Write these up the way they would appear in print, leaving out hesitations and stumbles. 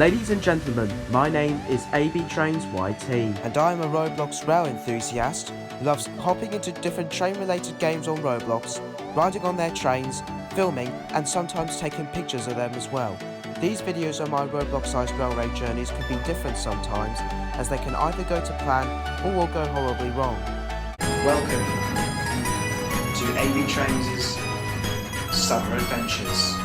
Ladies and gentlemen, my name is AB Trains YT. And I am a Roblox rail enthusiast who loves hopping into different train-related games on Roblox, riding on their trains, filming, and sometimes taking pictures of them as well. These videos on my Roblox-sized railway journeys can be different sometimes, as they can either go to plan or will go horribly wrong. Welcome to AB Trains' Summer Adventures.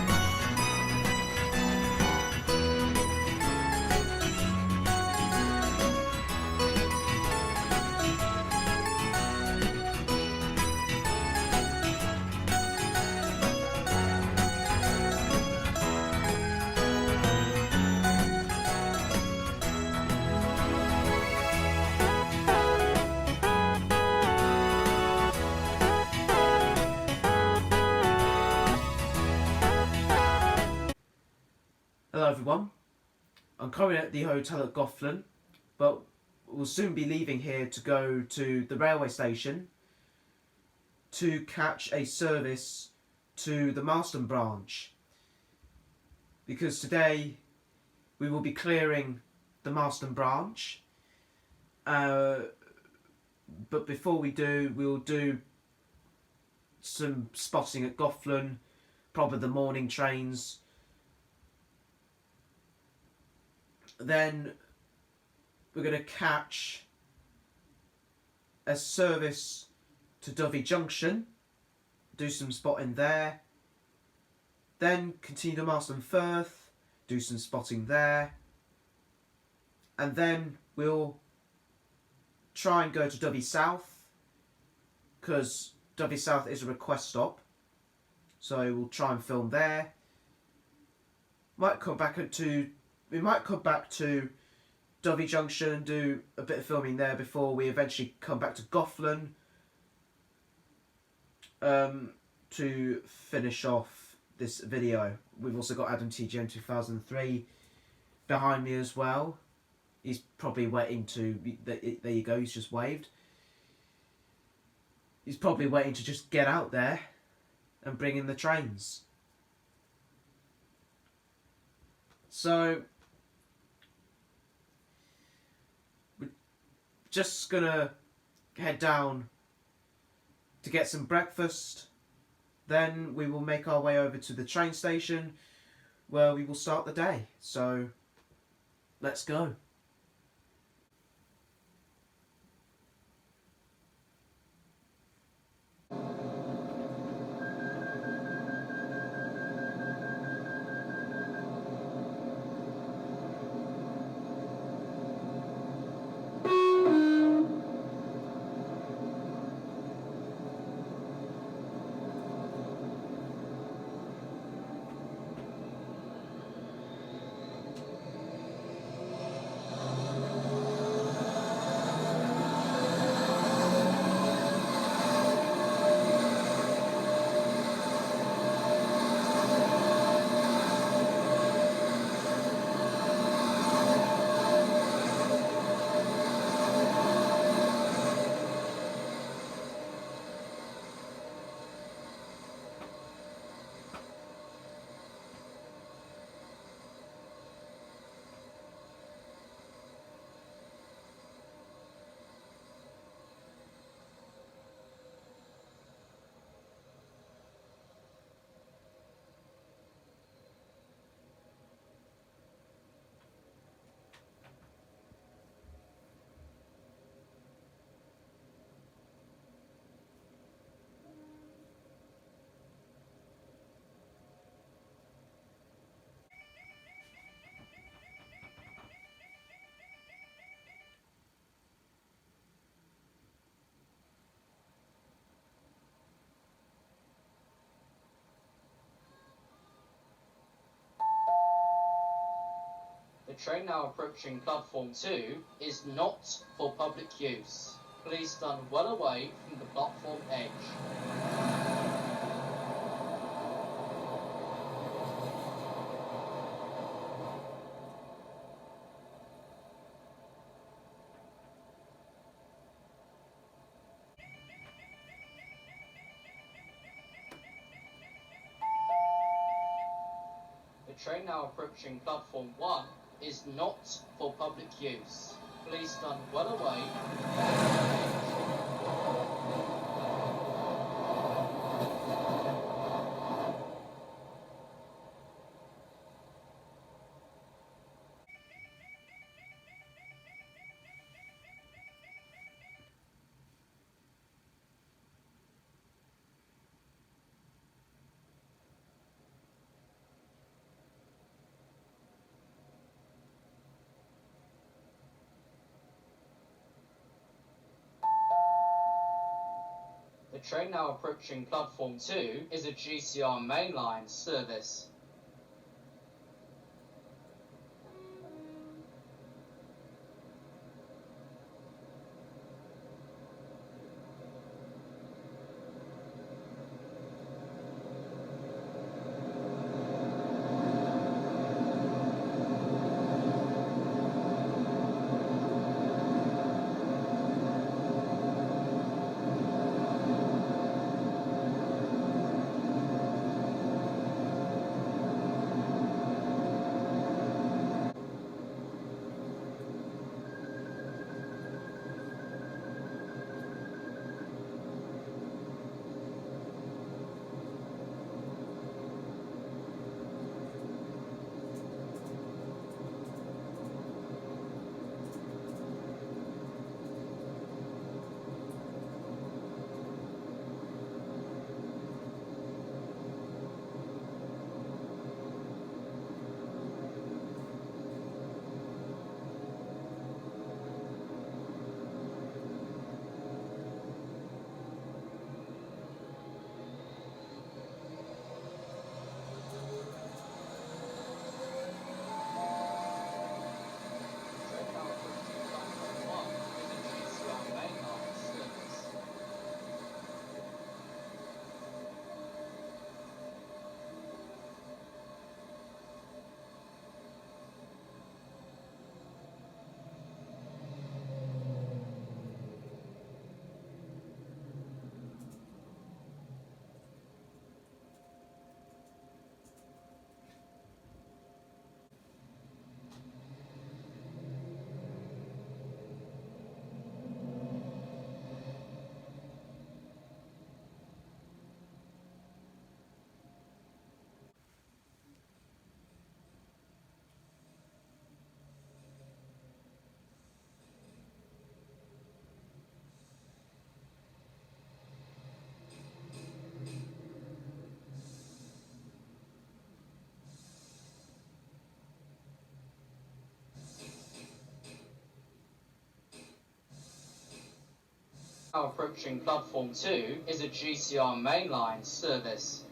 Hello everyone, I'm currently at the hotel at Gothlan, but we'll soon be leaving here to go to the railway station to catch a service to the Marstem branch, because today we will be clearing the Marstem branch, but before we do, we'll do some spotting at Gothlan, probably the morning trains. Then we're going to catch a service to Dovey Junction, do some spotting there, then continue to Marstem Firth, do some spotting there, and then we'll try and go to Dovey South, because Dovey South is a request stop, so we'll try and film there. We might come back to Dovey Junction and do a bit of filming there before we eventually come back to Gothlan to finish off this video. We've also got BaxterTDM 2003 behind me as well. He's probably waiting to... There you go, he's just waved. He's probably waiting to just get out there and bring in the trains. So... just gonna head down to get some breakfast, then we will make our way over to the train station where we will start the day. So let's go. The train now approaching platform 2 is not for public use. Please stand well away from the platform edge. The train now approaching platform 1 is not for public use. Please stand well away from the platform 8. The train now approaching platform 2 is a GCR Mainline service. Now approaching platform 2 is a GCR Mainline service.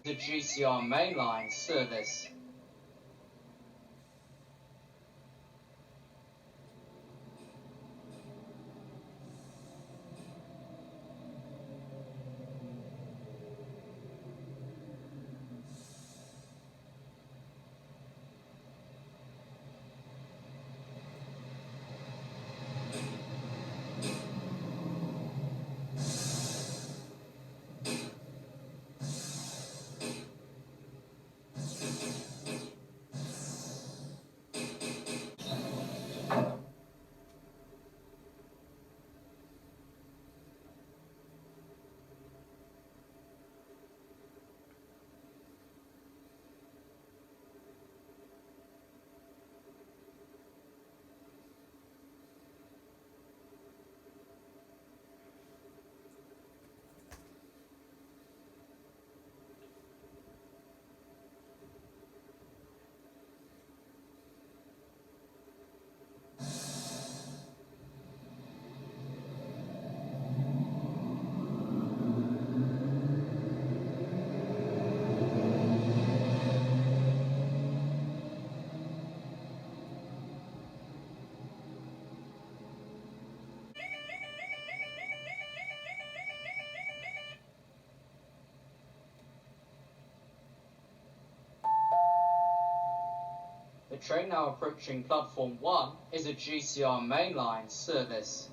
The GCR Mainline service. train now approaching platform 1 is a GCR Mainline service.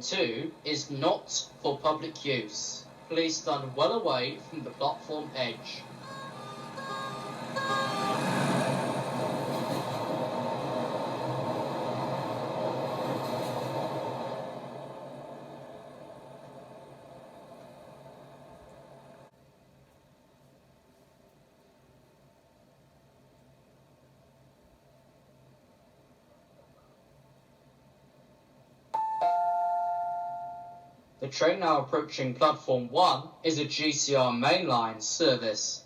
Two is not for public use. Please stand well away from the platform edge. The train now approaching platform 1 is a GCR Mainline service.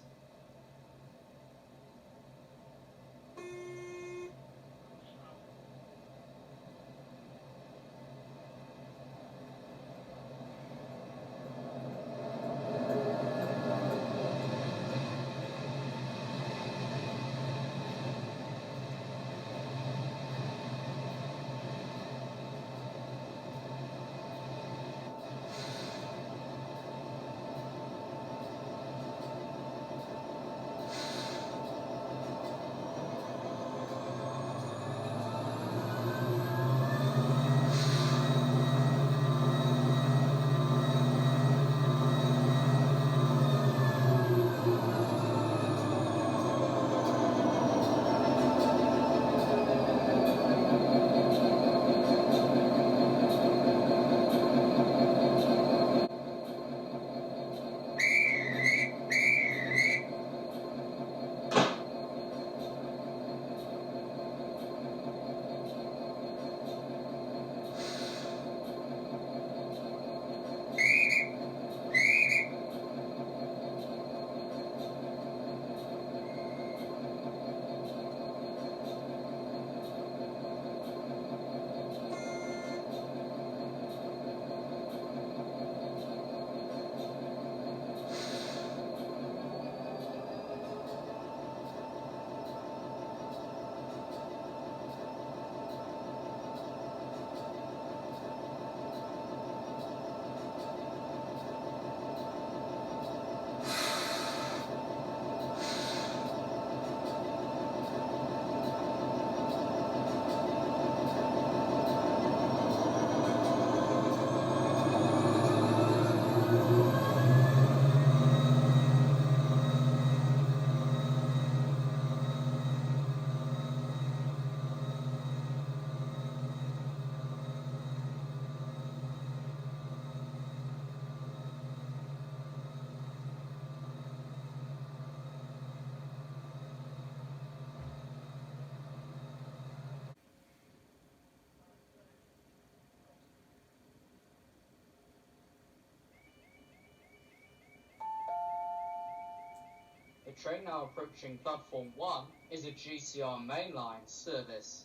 train now approaching platform 1 is a GCR Mainline service.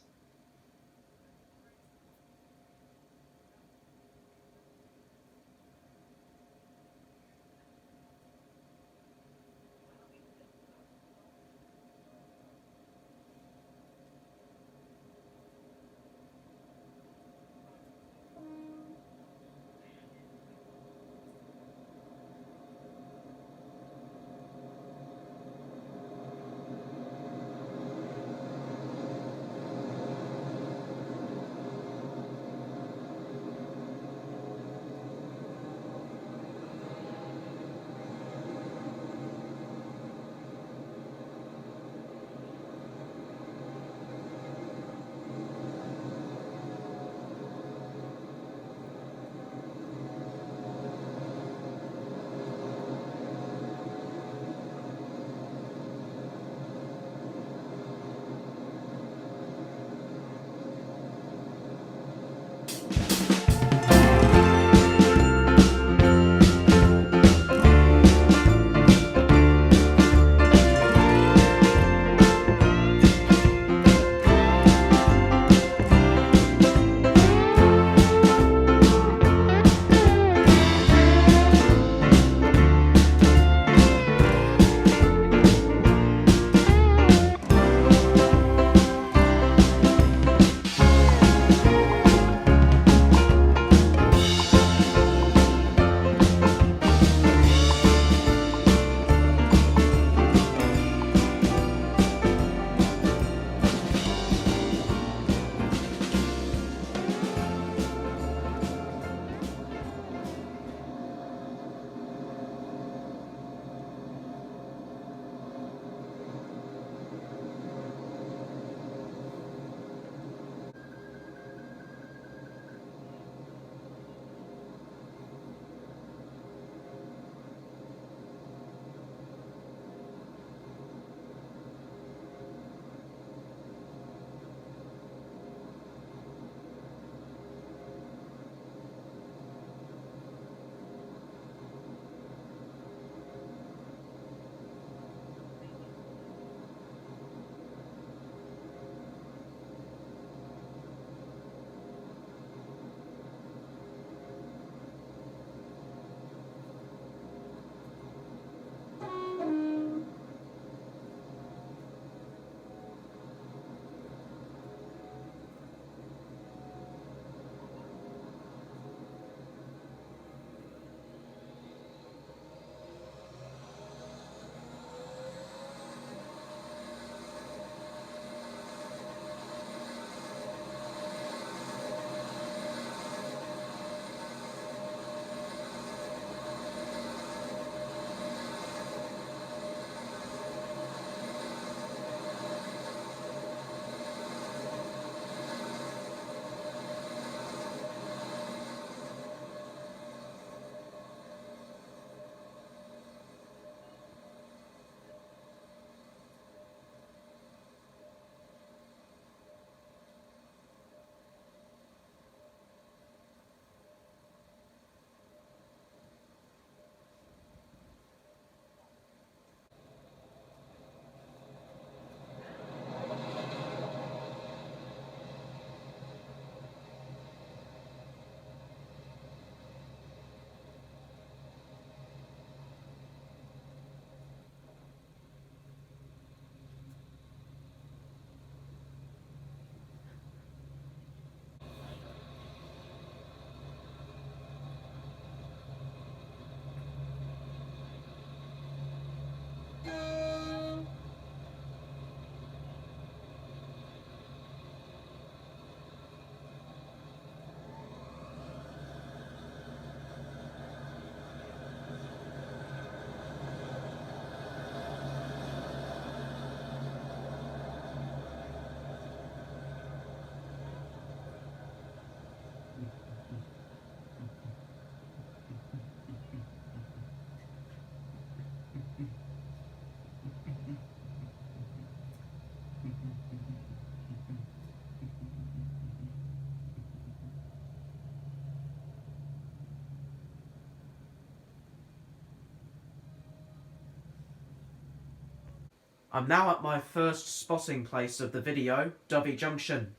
I'm now at my first spotting place of the video, Dovey Junction.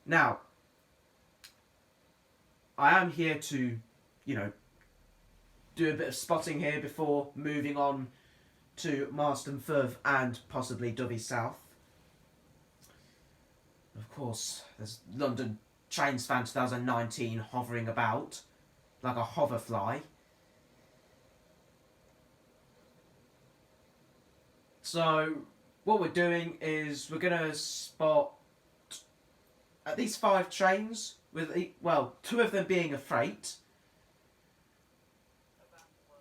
Now, I am here to, do a bit of spotting here before moving on to Marstem Firth and possibly Dovey South. Of course, there's London Trains Fan 2019 hovering about like a hoverfly. So what we're doing is we're going to spot at least 5 trains, with 2 of them being a freight.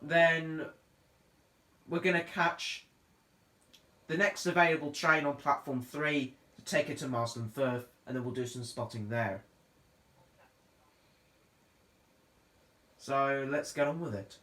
Then we're going to catch the next available train on platform 3 to take it to Marstem Firth, and then we'll do some spotting there. So let's get on with it.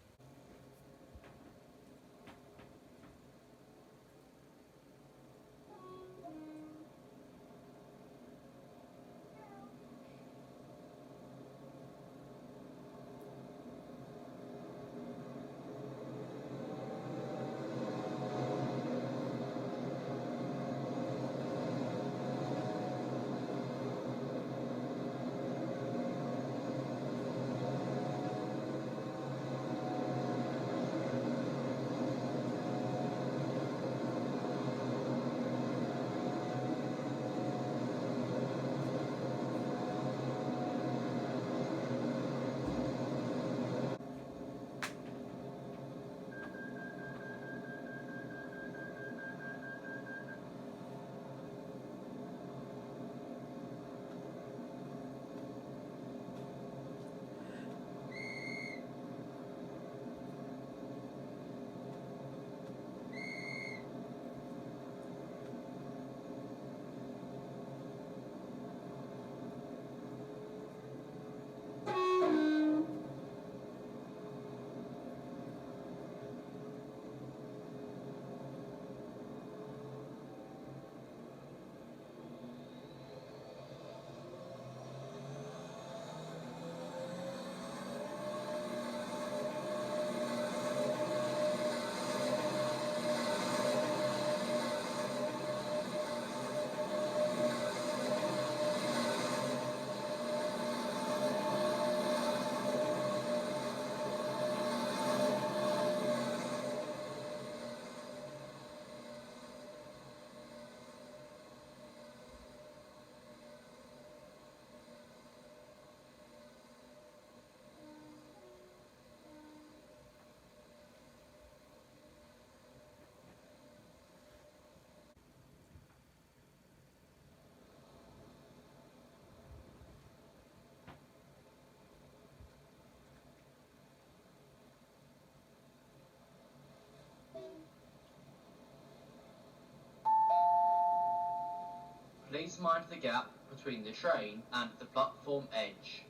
Please mind the gap between the train and the platform edge.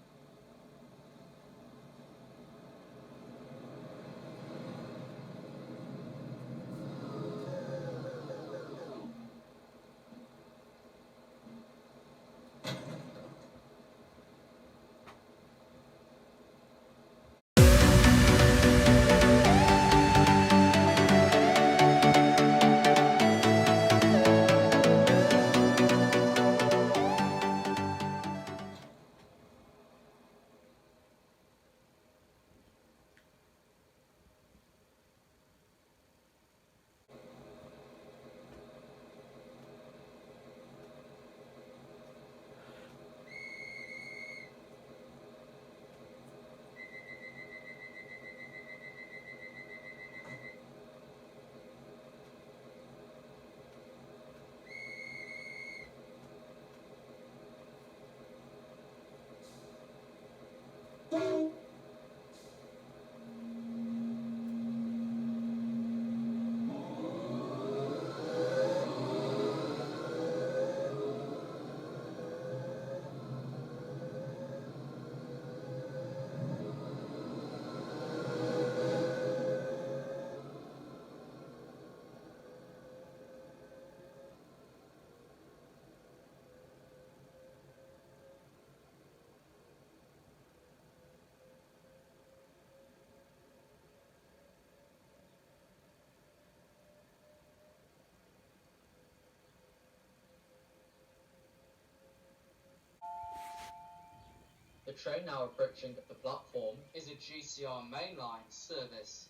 train now approaching the platform is a GCR Mainline service.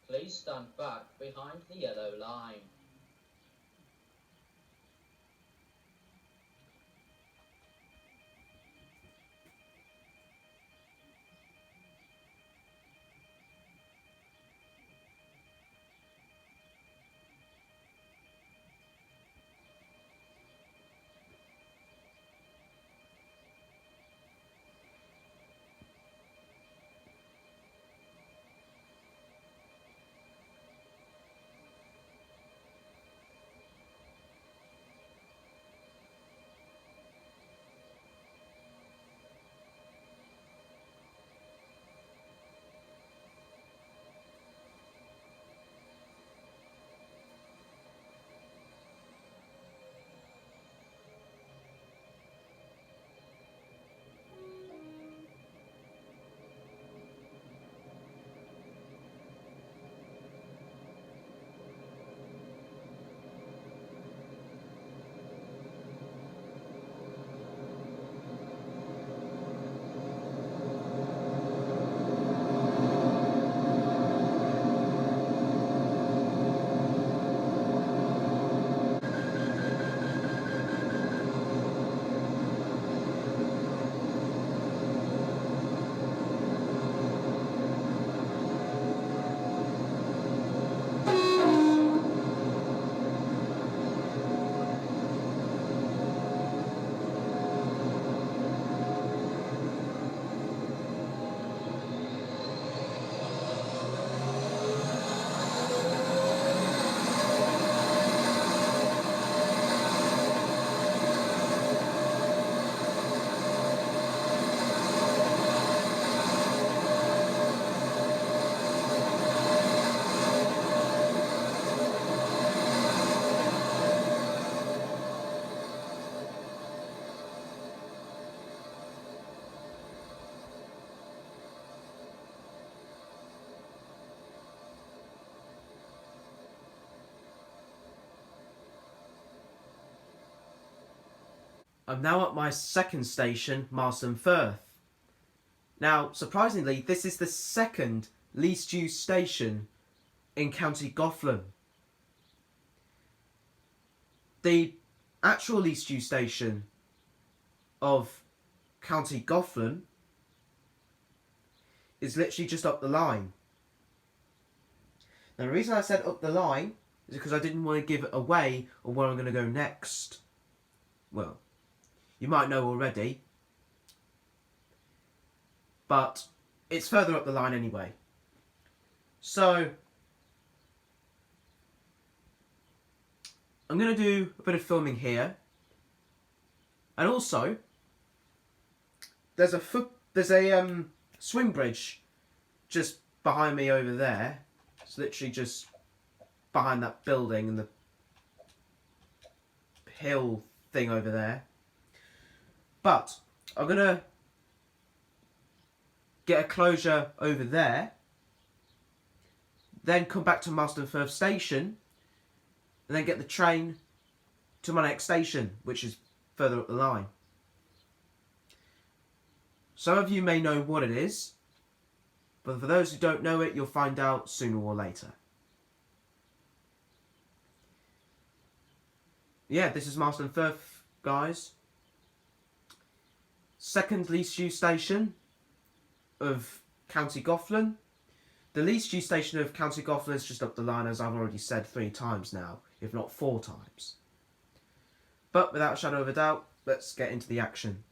Please stand back behind the yellow line. I'm now at my second station, Marstem Firth. Now, surprisingly, this is the second least used station in County Gothlan. The actual least used station of County Gothlan is literally just up the line. Now, the reason I said up the line is because I didn't want to give it away on where I'm going to go next. Well, you might know already, but it's further up the line anyway. So, I'm going to do a bit of filming here, and also there's a swing bridge just behind me over there. It's literally just behind that building and the hill thing over there. But I'm going to get a closure over there, then come back to Marstem Firth station, and then get the train to my next station, which is further up the line. Some of you may know what it is, but for those who don't know it, you'll find out sooner or later. Yeah, this is Marstem Firth, guys. Second least used station of County Gothlan. The least used station of County Gothlan is just up the line, as I've already said 3 times now, if not 4 times. But without a shadow of a doubt, let's get into the action.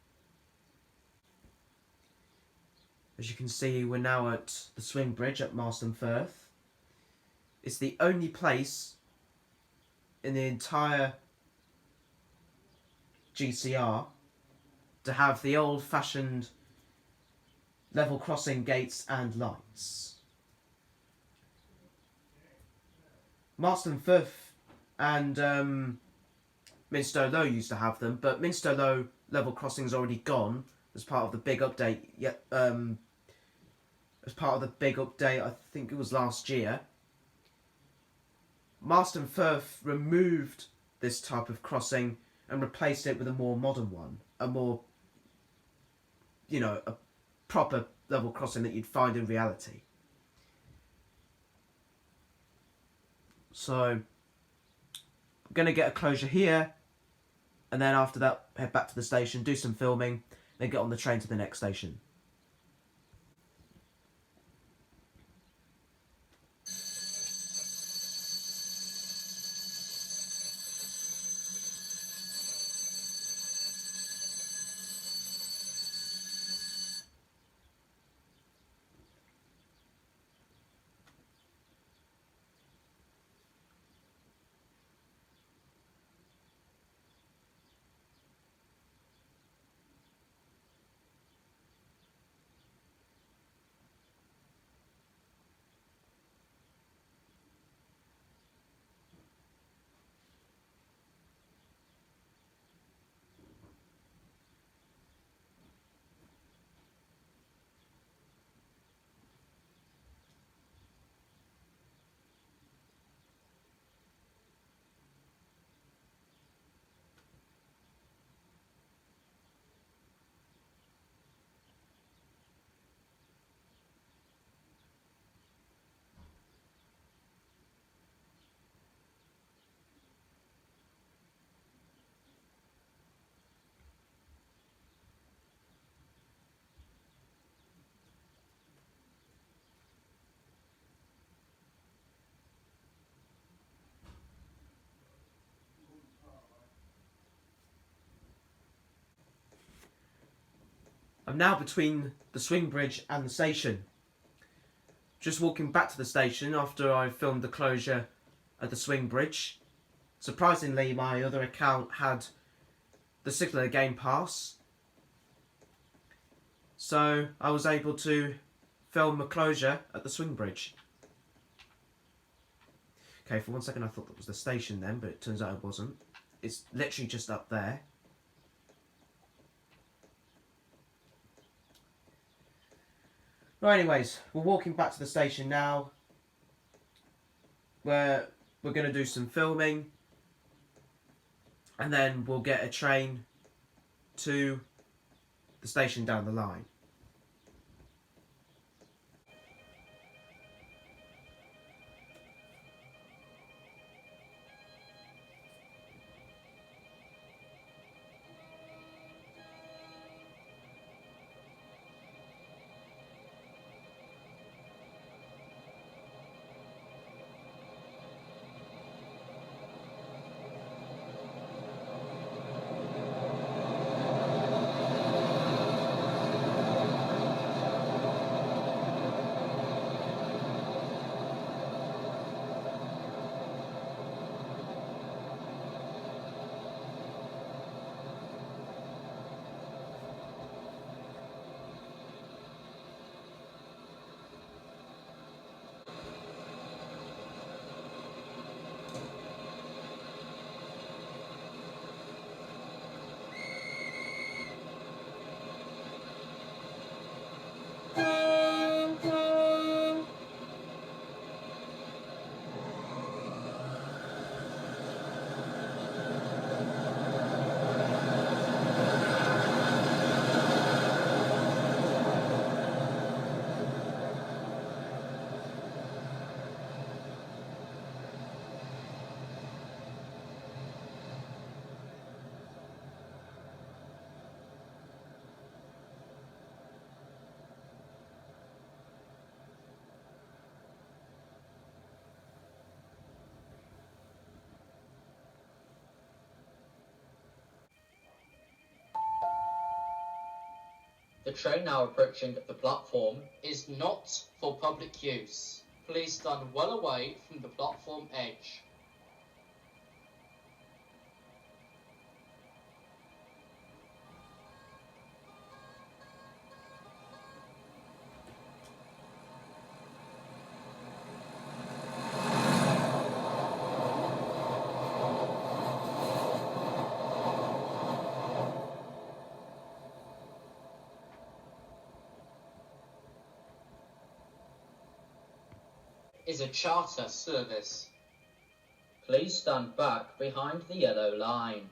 As you can see, we're now at the swing bridge at Marstem Firth. It's the only place in the entire GCR to have the old-fashioned level crossing gates and lights. Marstem Firth and Minstow Low used to have them, but Minstow Low level crossing's already gone as part of the big update. As part of the big update, I think it was last year. Marstem Firth removed this type of crossing and replaced it with a more modern one, a more you know, a proper level crossing that you'd find in reality. So I'm going to get a closure here, and then after that head back to the station, do some filming, then get on the train to the next station. I'm now between the swing bridge and the station. Just walking back to the station after I filmed the closure at the swing bridge. Surprisingly, my other account had the Signal Game Pass, so I was able to film a closure at the swing bridge. Okay, for one second I thought that was the station then, but it turns out it wasn't. It's literally just up there. Right, anyways, we're walking back to the station now, where we're going to do some filming, and then we'll get a train to the station down the line. The train now approaching the platform is not for public use. Please stand well away from the platform edge. Is a charter service. Please stand back behind the yellow line.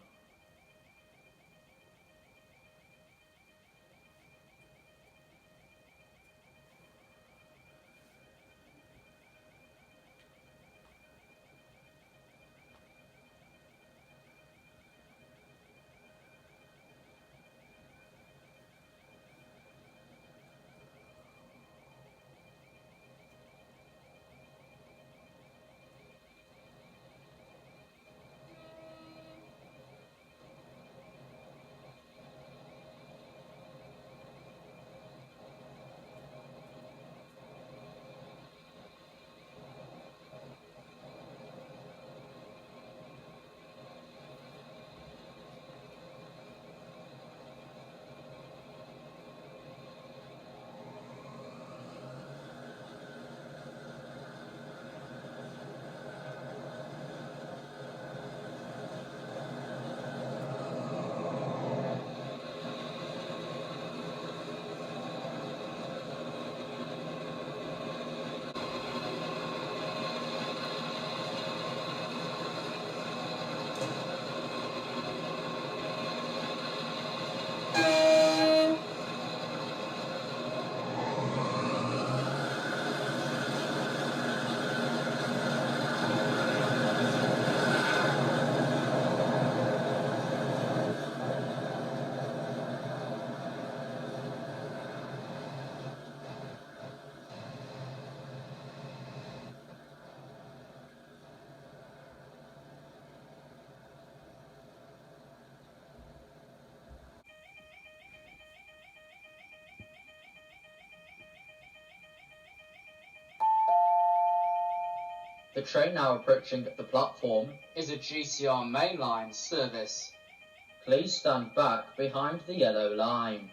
The train now approaching the platform is a GCR Mainline service. Please stand back behind the yellow line.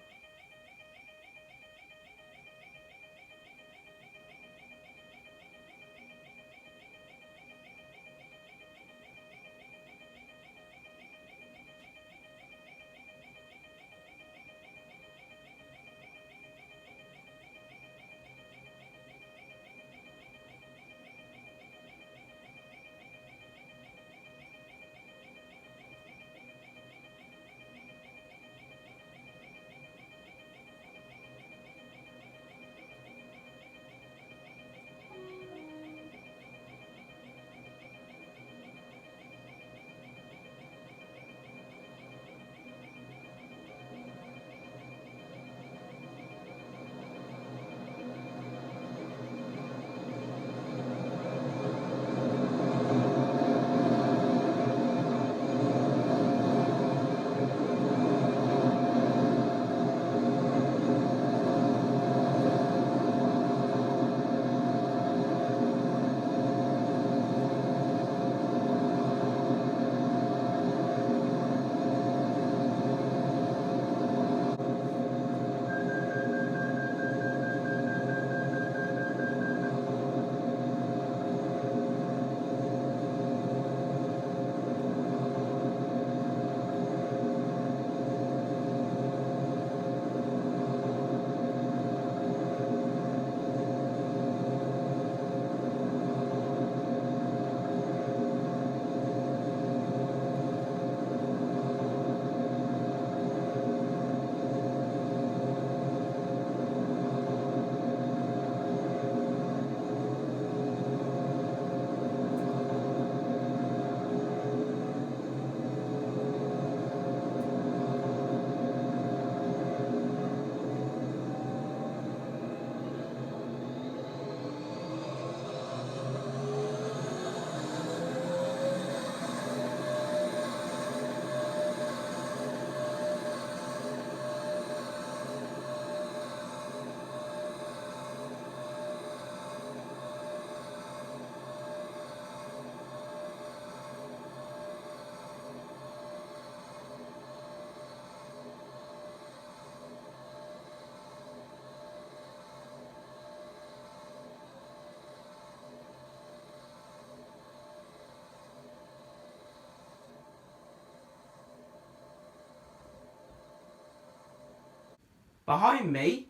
Behind me,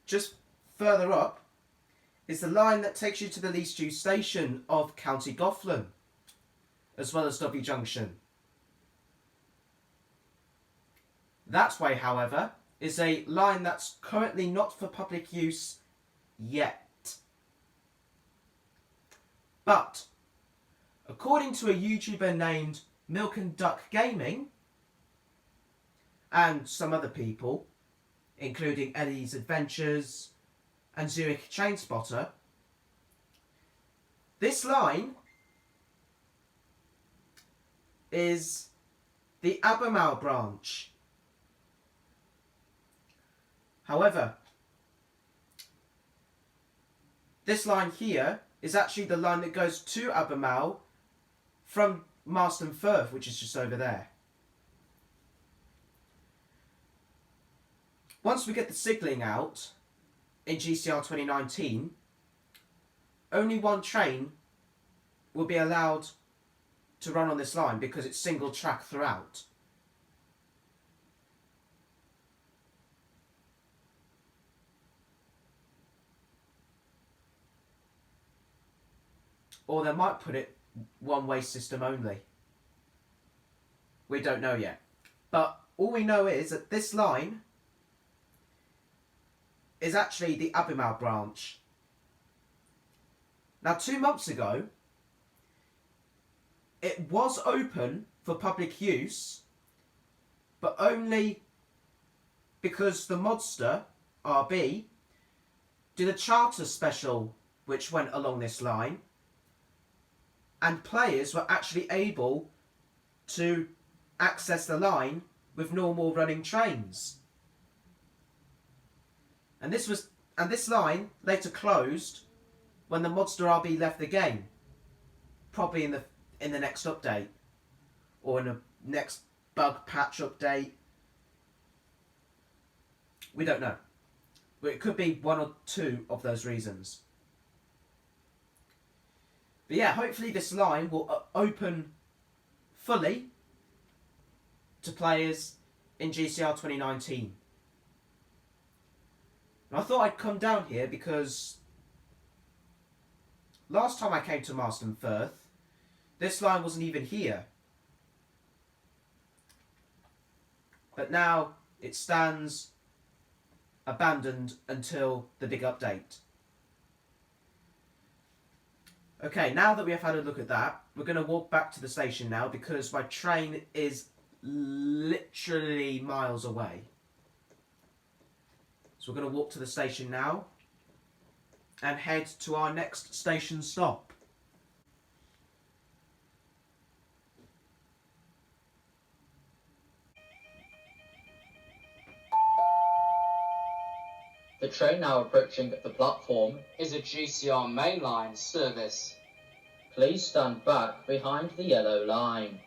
just further up, is the line that takes you to the least used station of County Gothlan, as well as Dovey Junction. That way, however, is a line that's currently not for public use yet. But, according to a YouTuber named Milk and Duck Gaming, and some other people, including Ellie's Adventures and Zurich Chainspotter, this line is the Abermale branch. However, this line here is actually the line that goes to Abermale from Marstem Firth, which is just over there. Once we get the signalling out in GCR 2019, only one train will be allowed to run on this line because it's single track throughout. Or they might put it one-way system only. We don't know yet. But all we know is that this line is actually the Abermale branch. Now, 2 months ago, it was open for public use, but only because the Modster RB did a charter special which went along this line, and players were actually able to access the line with normal running trains. And this line later closed when the Modster RB left the game. probably in the next update, or in the next bug patch update. We don't know. But it could be one or two of those reasons. But yeah, hopefully this line will open fully to players in GCR 2019. And I thought I'd come down here because last time I came to Marstem Firth, this line wasn't even here. But now it stands abandoned until the big update. Okay, now that we have had a look at that, we're going to walk back to the station now because my train is literally miles away. So we're going to walk to the station now and head to our next station stop. The train now approaching the platform is a GCR Mainline service. Please stand back behind the yellow line.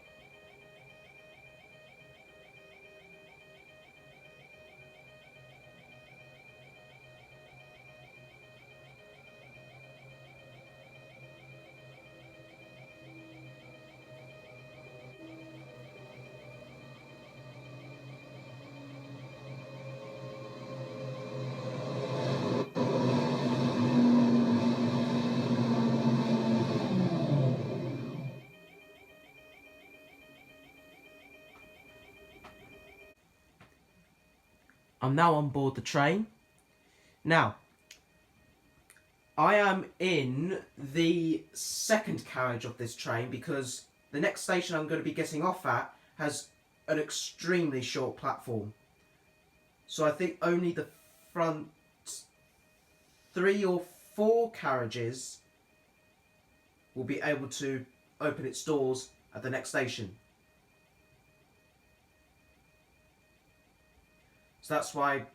I'm now on board the train. Now, I am in the second carriage of this train because the next station I'm going to be getting off at has an extremely short platform. So I think only the front 3 or 4 carriages will be able to open its doors at the next station. So that's why I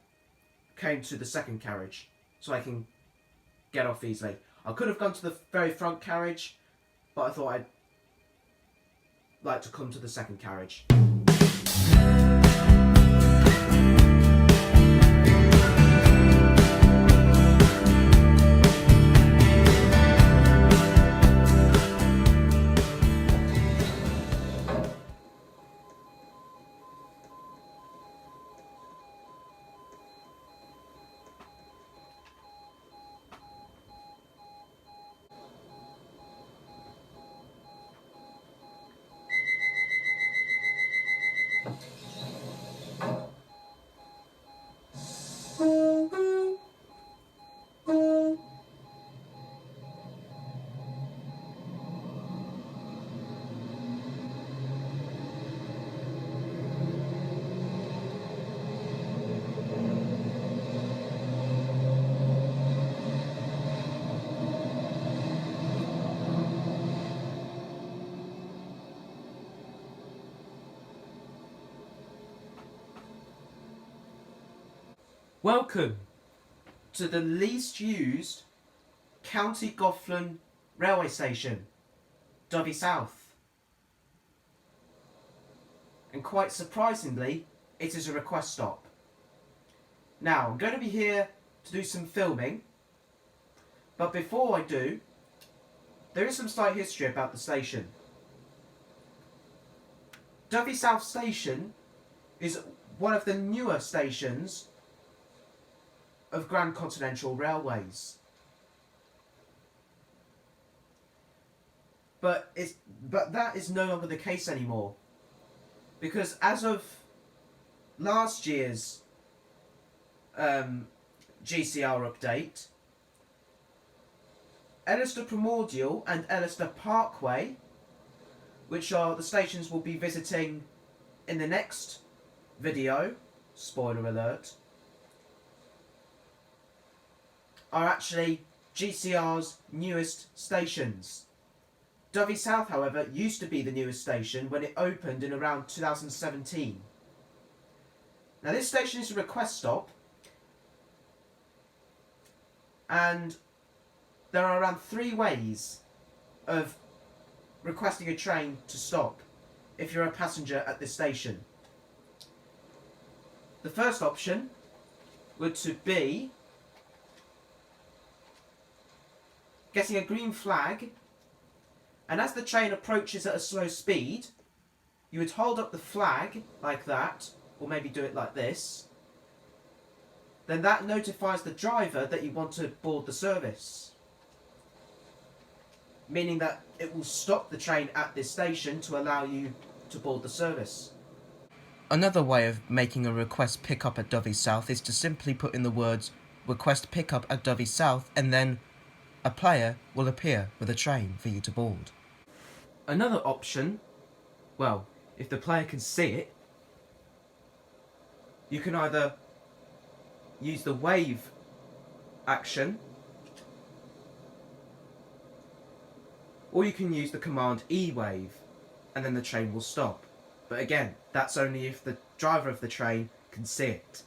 came to the second carriage, so I can get off easily. I could have gone to the very front carriage, but I thought I'd like to come to the second carriage. Welcome to the least used County Gothlan railway station, Dovey South. And quite surprisingly, it is a request stop. Now, I'm going to be here to do some filming, but before I do, there is some slight history about the station. Dovey South Station is one of the newer stations of Grand Continental Railways. But that is no longer the case anymore. Because as of last year's GCR update, Ellister Primordial and Ellister Parkway, which are the stations we'll be visiting in the next video, spoiler alert, are actually GCR's newest stations. Dovey South, however, used to be the newest station when it opened in around 2017. Now this station is a request stop, and there are around 3 ways of requesting a train to stop if you're a passenger at this station. The first option would to be getting a green flag, and as the train approaches at a slow speed, you would hold up the flag like that, or maybe do it like this. Then that notifies the driver that you want to board the service, meaning that it will stop the train at this station to allow you to board the service. Another way of making a request pickup at Dovey South is to simply put in the words request pickup at Dovey South, and then a player will appear with a train for you to board. Another option, well, if the player can see it, you can either use the wave action, or you can use the command E-wave, and then the train will stop. But again, that's only if the driver of the train can see it.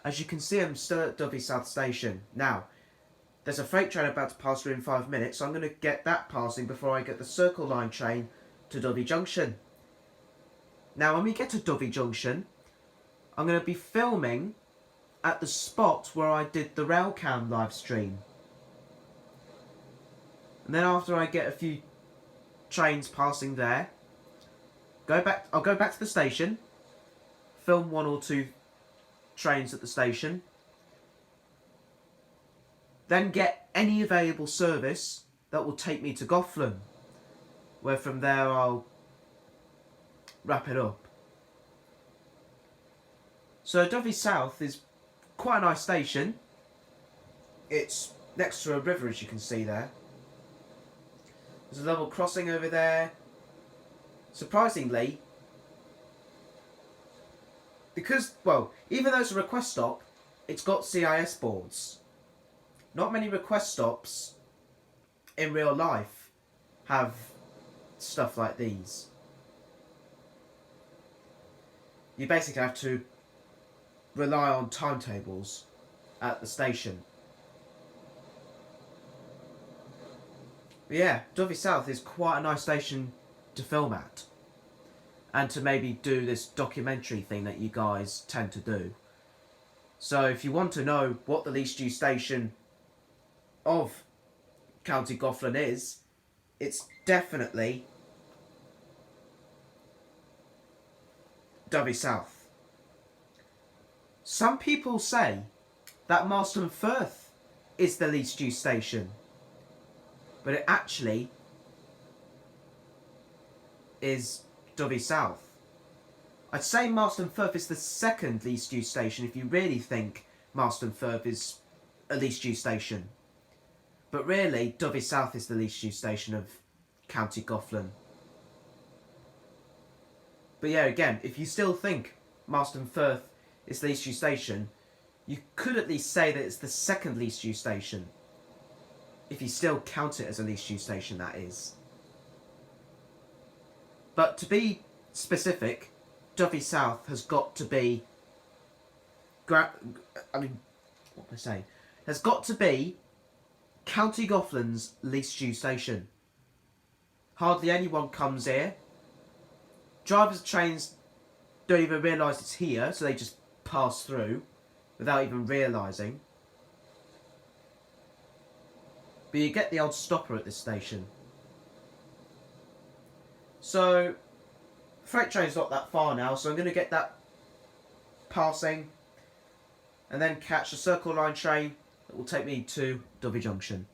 As you can see, I'm still at Dovey South Station. Now, there's a freight train about to pass through in 5 minutes, so I'm going to get that passing before I get the Circle Line train to Dovey Junction. Now, when we get to Dovey Junction, I'm going to be filming at the spot where I did the Railcam live stream. And then after I get a few trains passing there, I'll go back to the station, film 1 or 2 trains at the station, then get any available service that will take me to Gothlan, where from there I'll wrap it up. So Dovey South is quite a nice station. It's next to a river, as you can see there. There's a level crossing over there. Surprisingly, because, well, even though it's a request stop, it's got CIS boards. Not many request stops in real life have stuff like these. You basically have to rely on timetables at the station. But yeah, Dovey South is quite a nice station to film at, and to maybe do this documentary thing that you guys tend to do. So if you want to know what the least used station of County Gothlan is, it's definitely Dovey South. Some people say that Marstem Firth is the least used station, but it actually is Dovey South. I'd say Marstem Firth is the second least used station if you really think Marstem Firth is a least used station. But really, Dovey South is the least used station of County Gothlan. But yeah, again, if you still think Marstem Firth is the least used station, you could at least say that it's the second least used station. If you still count it as a least used station, that is. But to be specific, Dovey South has got to be... what am I saying? Has got to be County Gothlan's least used station. Hardly anyone comes here. Drivers of trains don't even realise it's here, so they just pass through without even realising. But you get the odd stopper at this station. So, freight train's not that far now, so I'm going to get that passing and then catch a Circle Line train that will take me to Dovey Junction.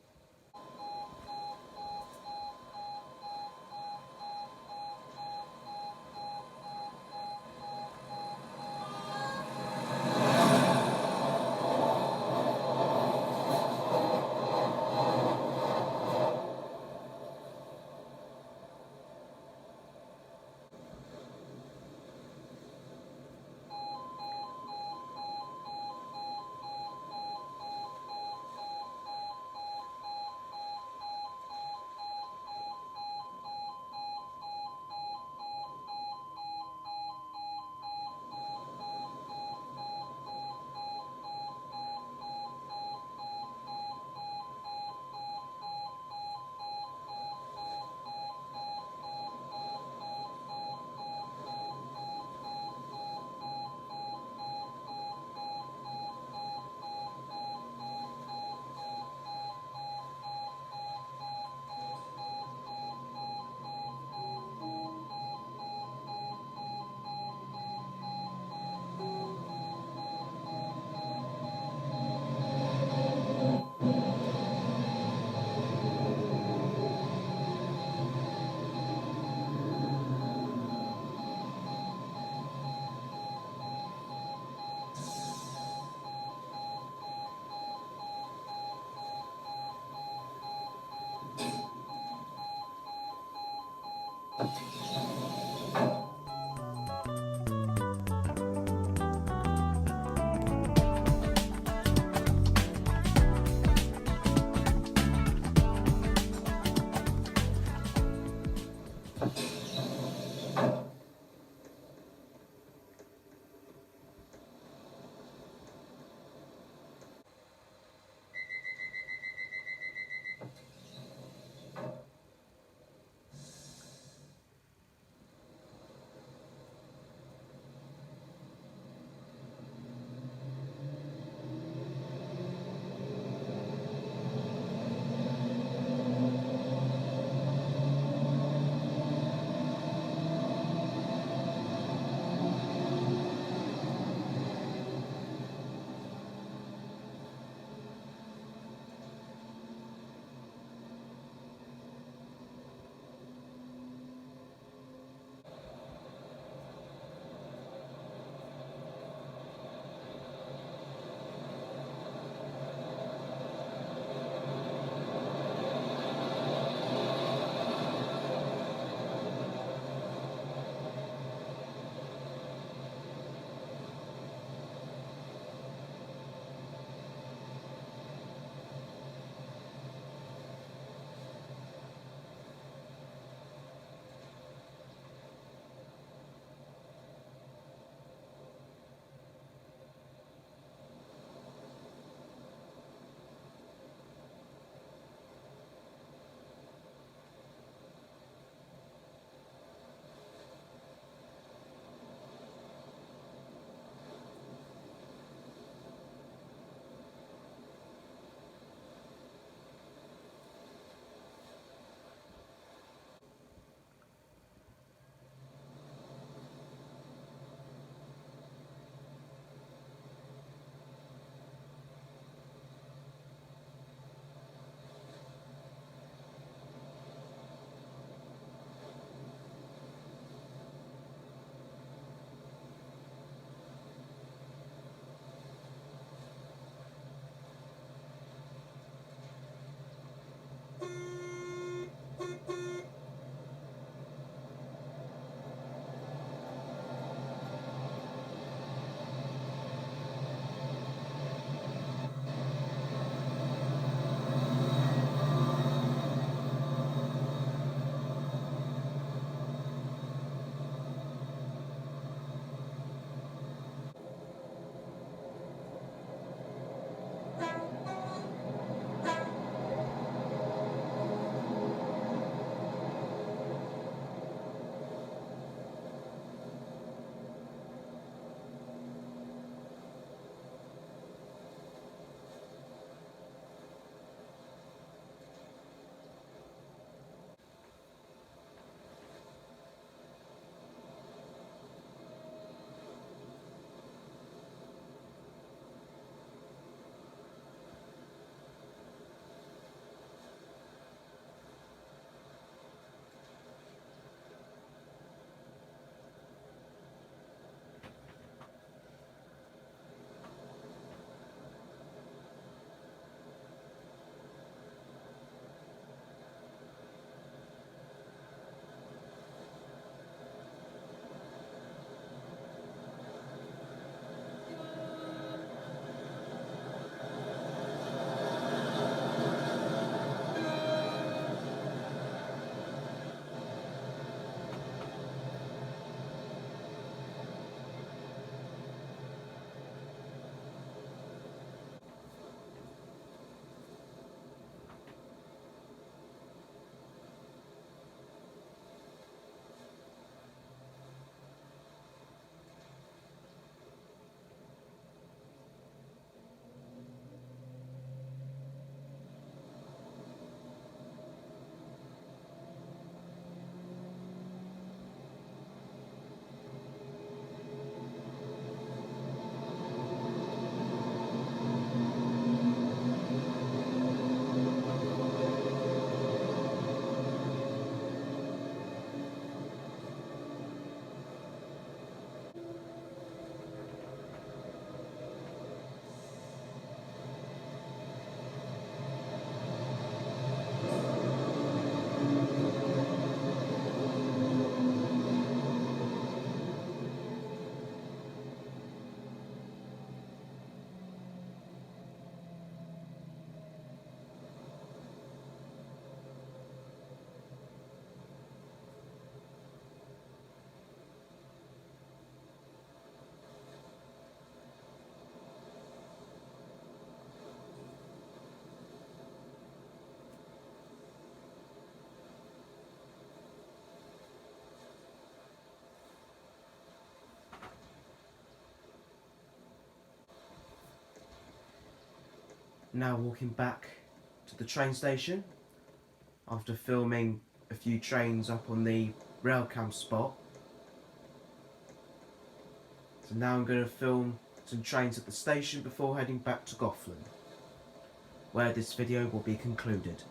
Now walking back to the train station after filming a few trains up on the rail cam spot. So now I'm going to film some trains at the station before heading back to Gothlan, where this video will be concluded.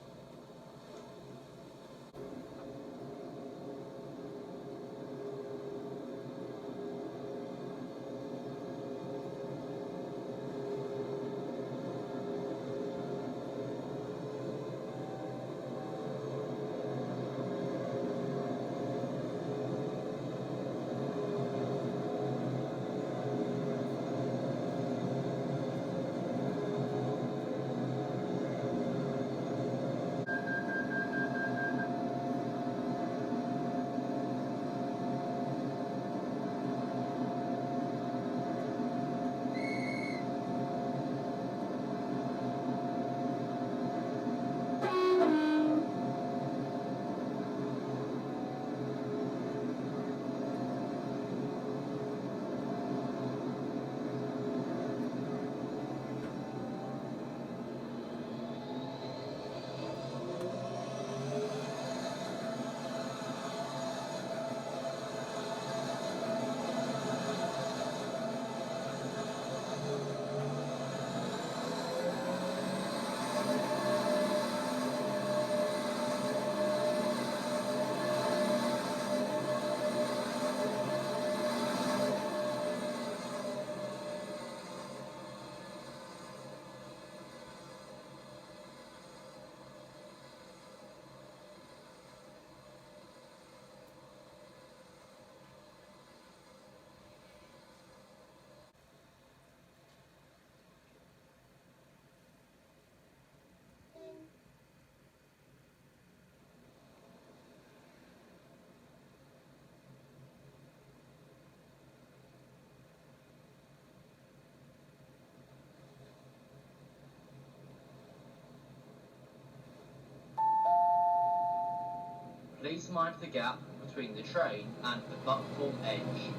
Please mind the gap between the train and the platform edge.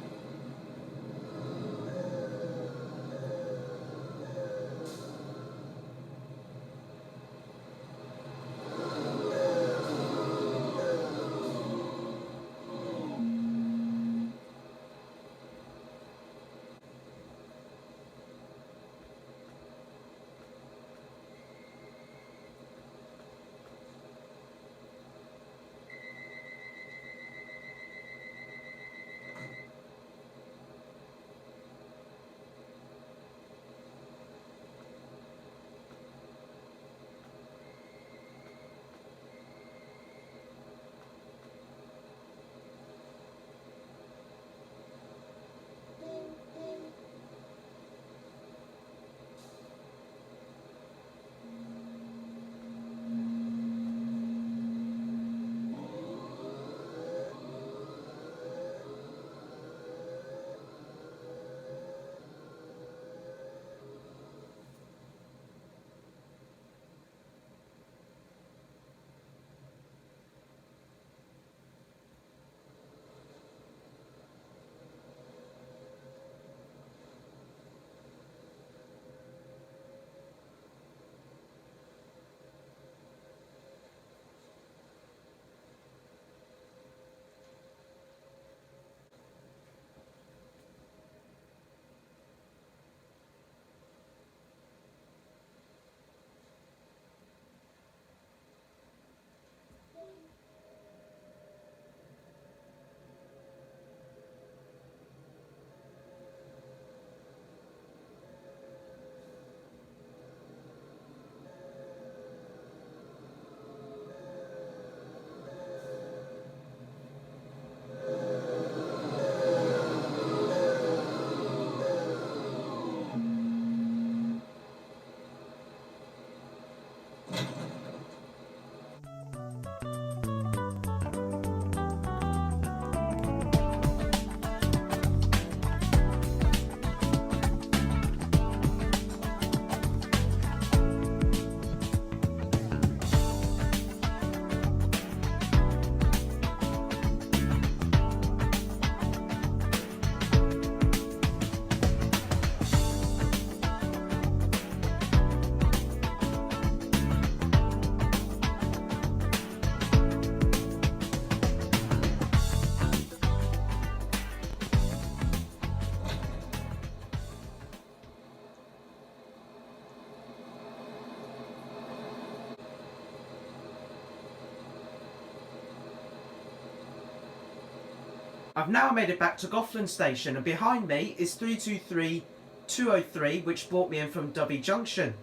I've now made it back to Gothlan station, and behind me is 323203, which brought me in from Dovey Junction.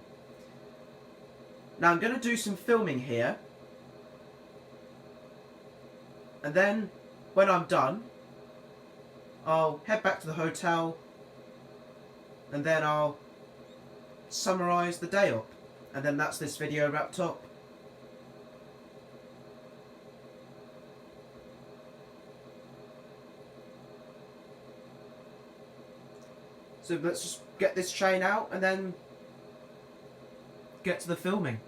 Now I'm going to do some filming here, and then when I'm done I'll head back to the hotel, and then I'll summarise the day up, and then that's this video wrapped up. So let's just get this train out and then get to the filming.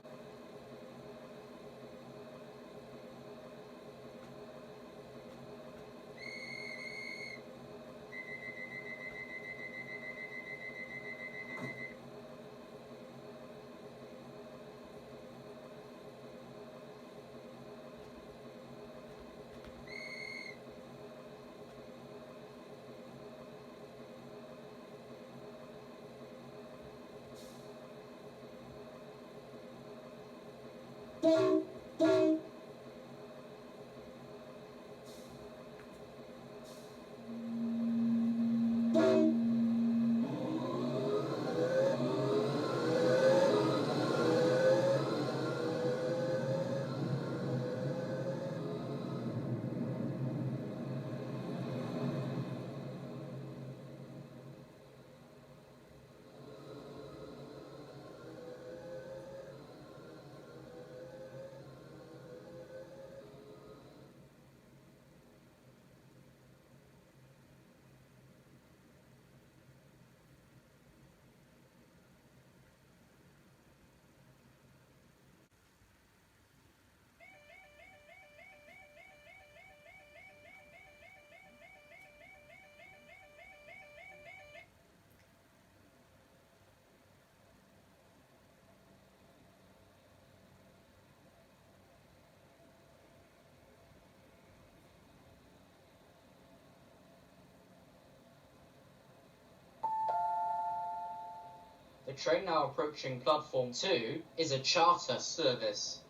The train now approaching platform 2 is a charter service.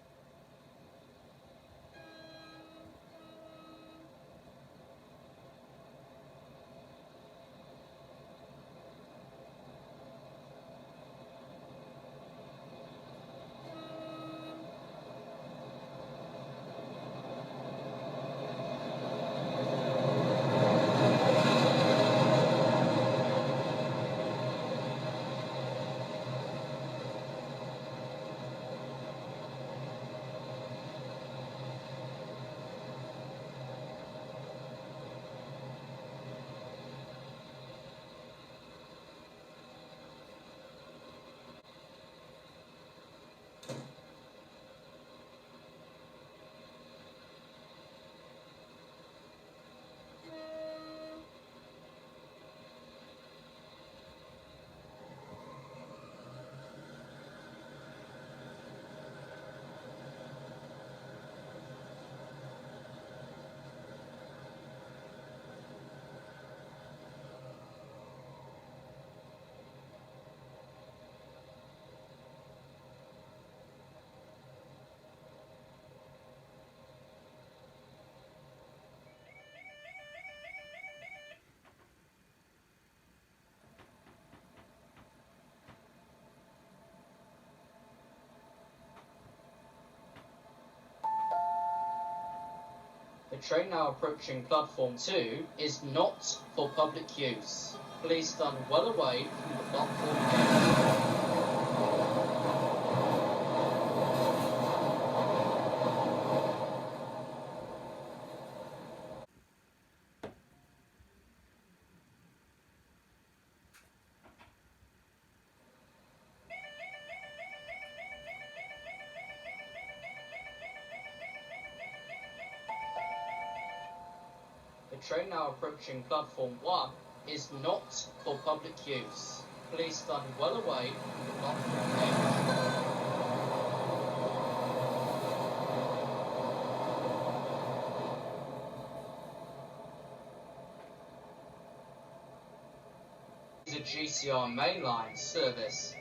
The train now approaching platform 2 is not for public use. Please stand well away from the platform edge. The train now approaching platform 1 is not for public use. Please stand well away from the platform edge. This is a GCR Mainline service.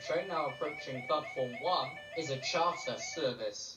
train now approaching platform 1 is a charter service.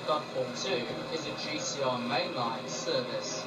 Platform 2 is a GCR Mainline service.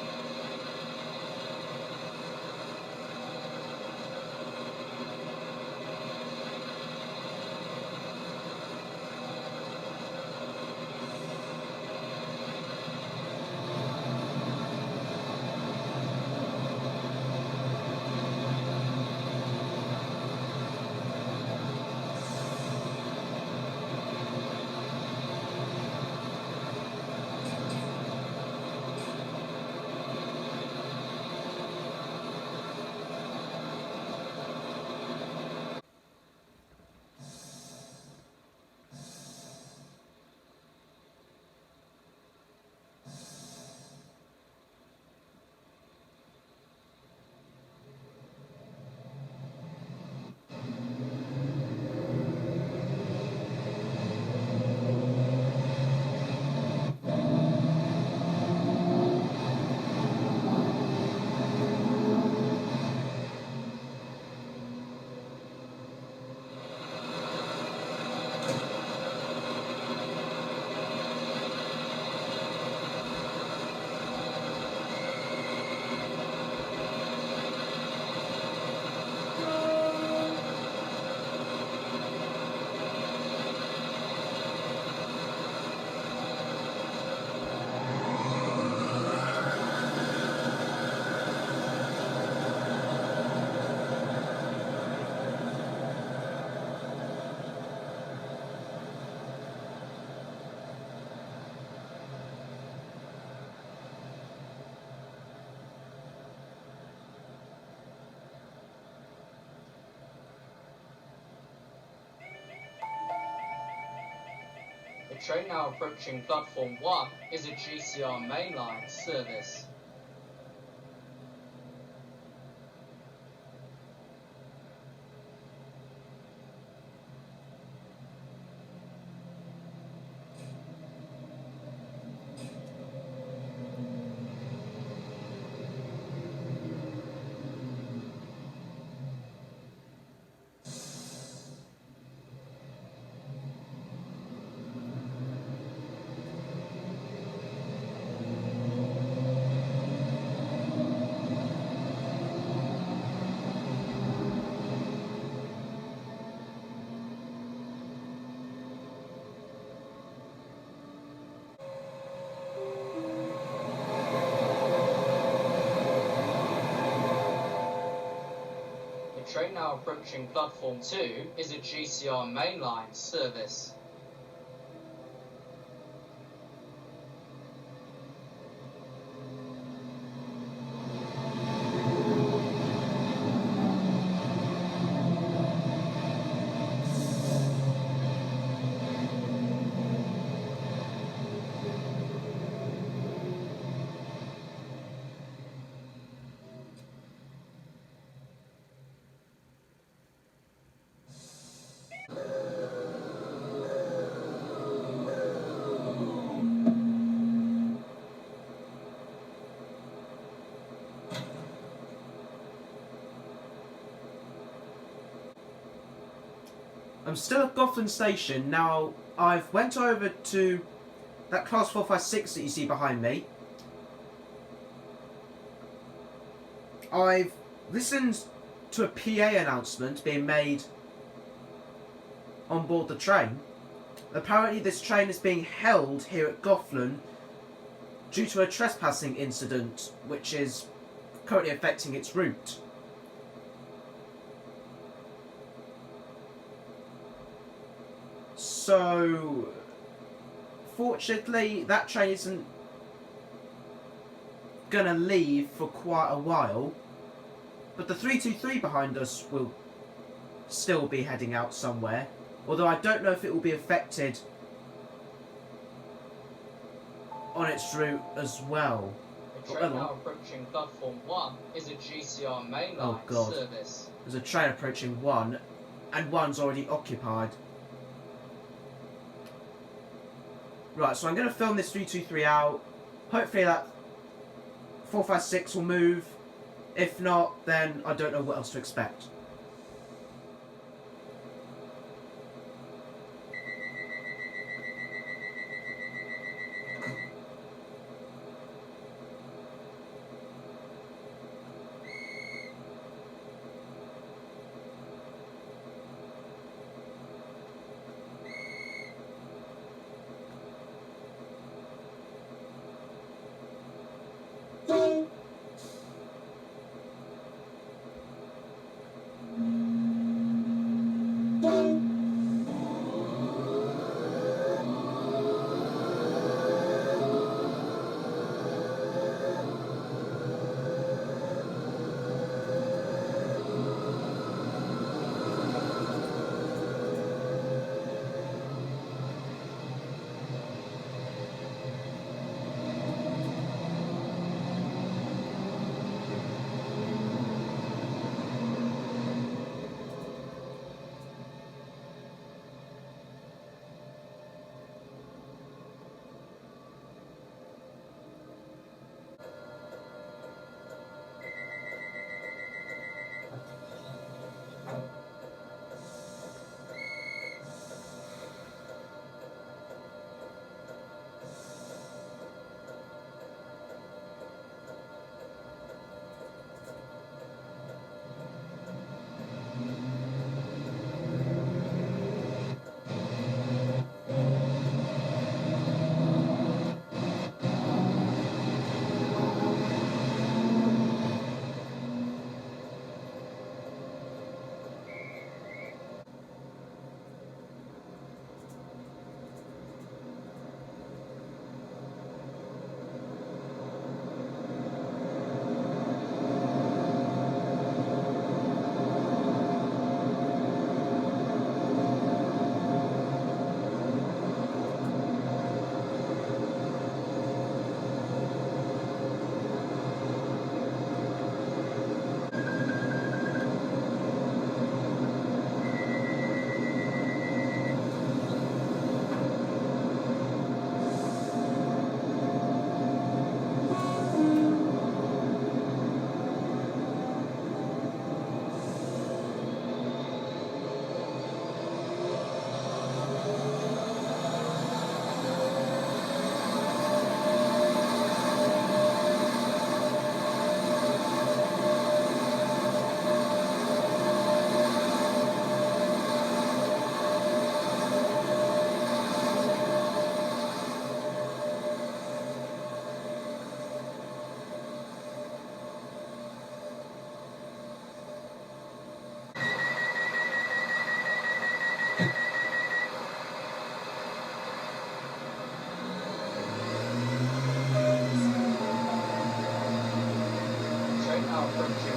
The train now approaching platform 1 is a GCR Mainline service. The train now approaching platform 2 is a GCR Mainline service. I'm still at Gothlan Station. Now, I've went over to that Class 456 that you see behind me, I've listened to a PA announcement being made on board the train. Apparently this train is being held here at Gothlan due to a trespassing incident which is currently affecting its route. So, fortunately, that train isn't gonna leave for quite a while, but the 323 behind us will still be heading out somewhere, although I don't know if it will be affected on its route as well. The train now approaching platform 1 is a GCR Mainline service. There's a train approaching 1, and 1's already occupied. Right, so I'm going to film this 323 out. Hopefully that 456 will move. If not, then I don't know what else to expect.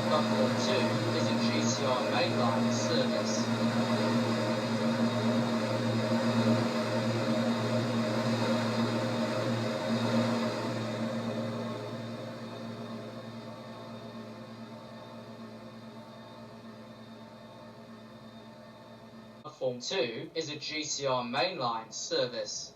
Platform 2 is a GCR Mainline service. Platform 2 is a GCR Mainline service.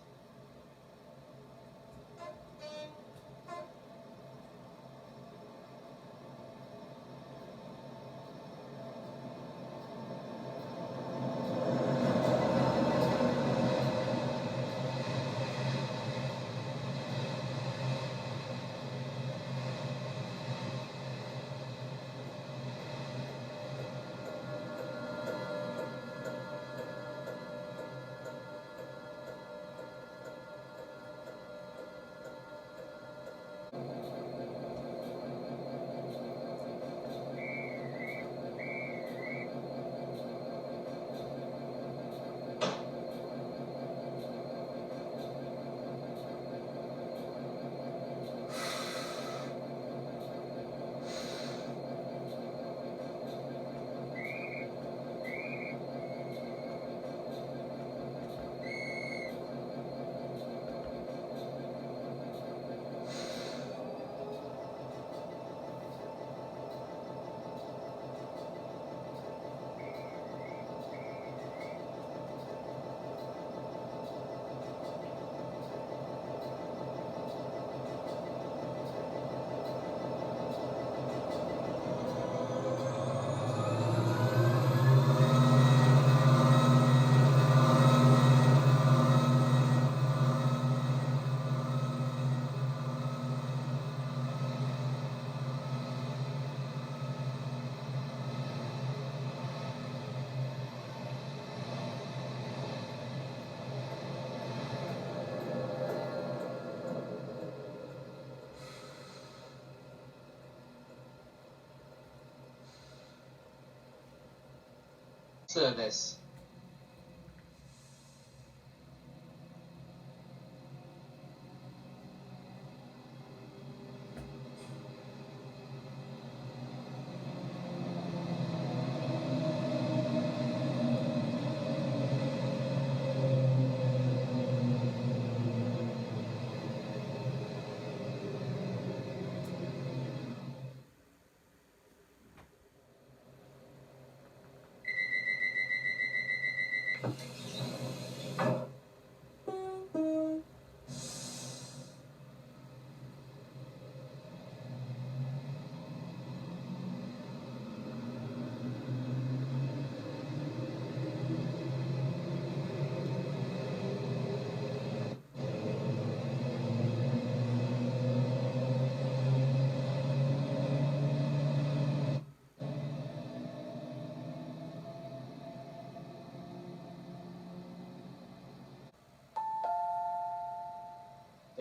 service.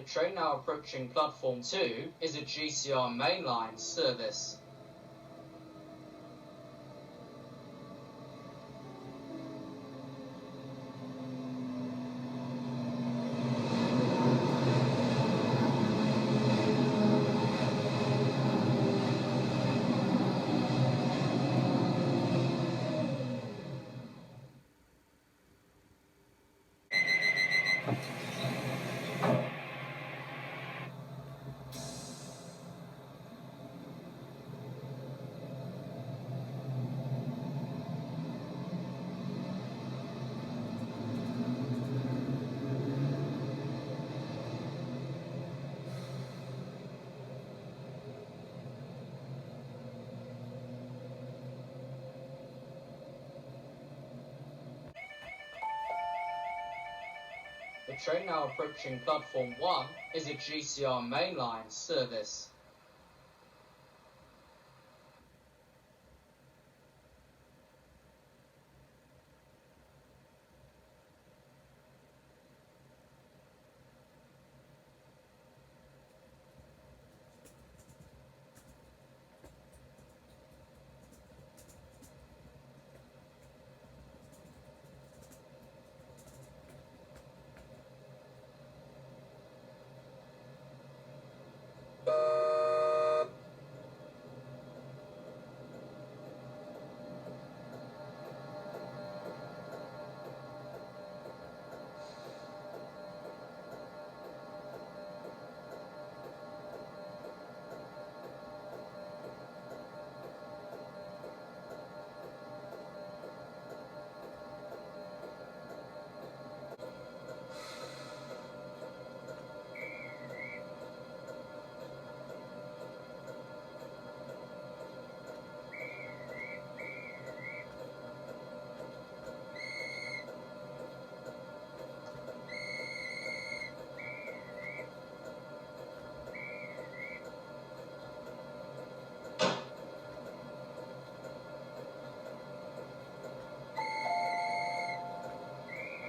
The train now approaching platform 2 is a GCR Mainline service. The train now approaching platform 1 is a GCR Mainline service.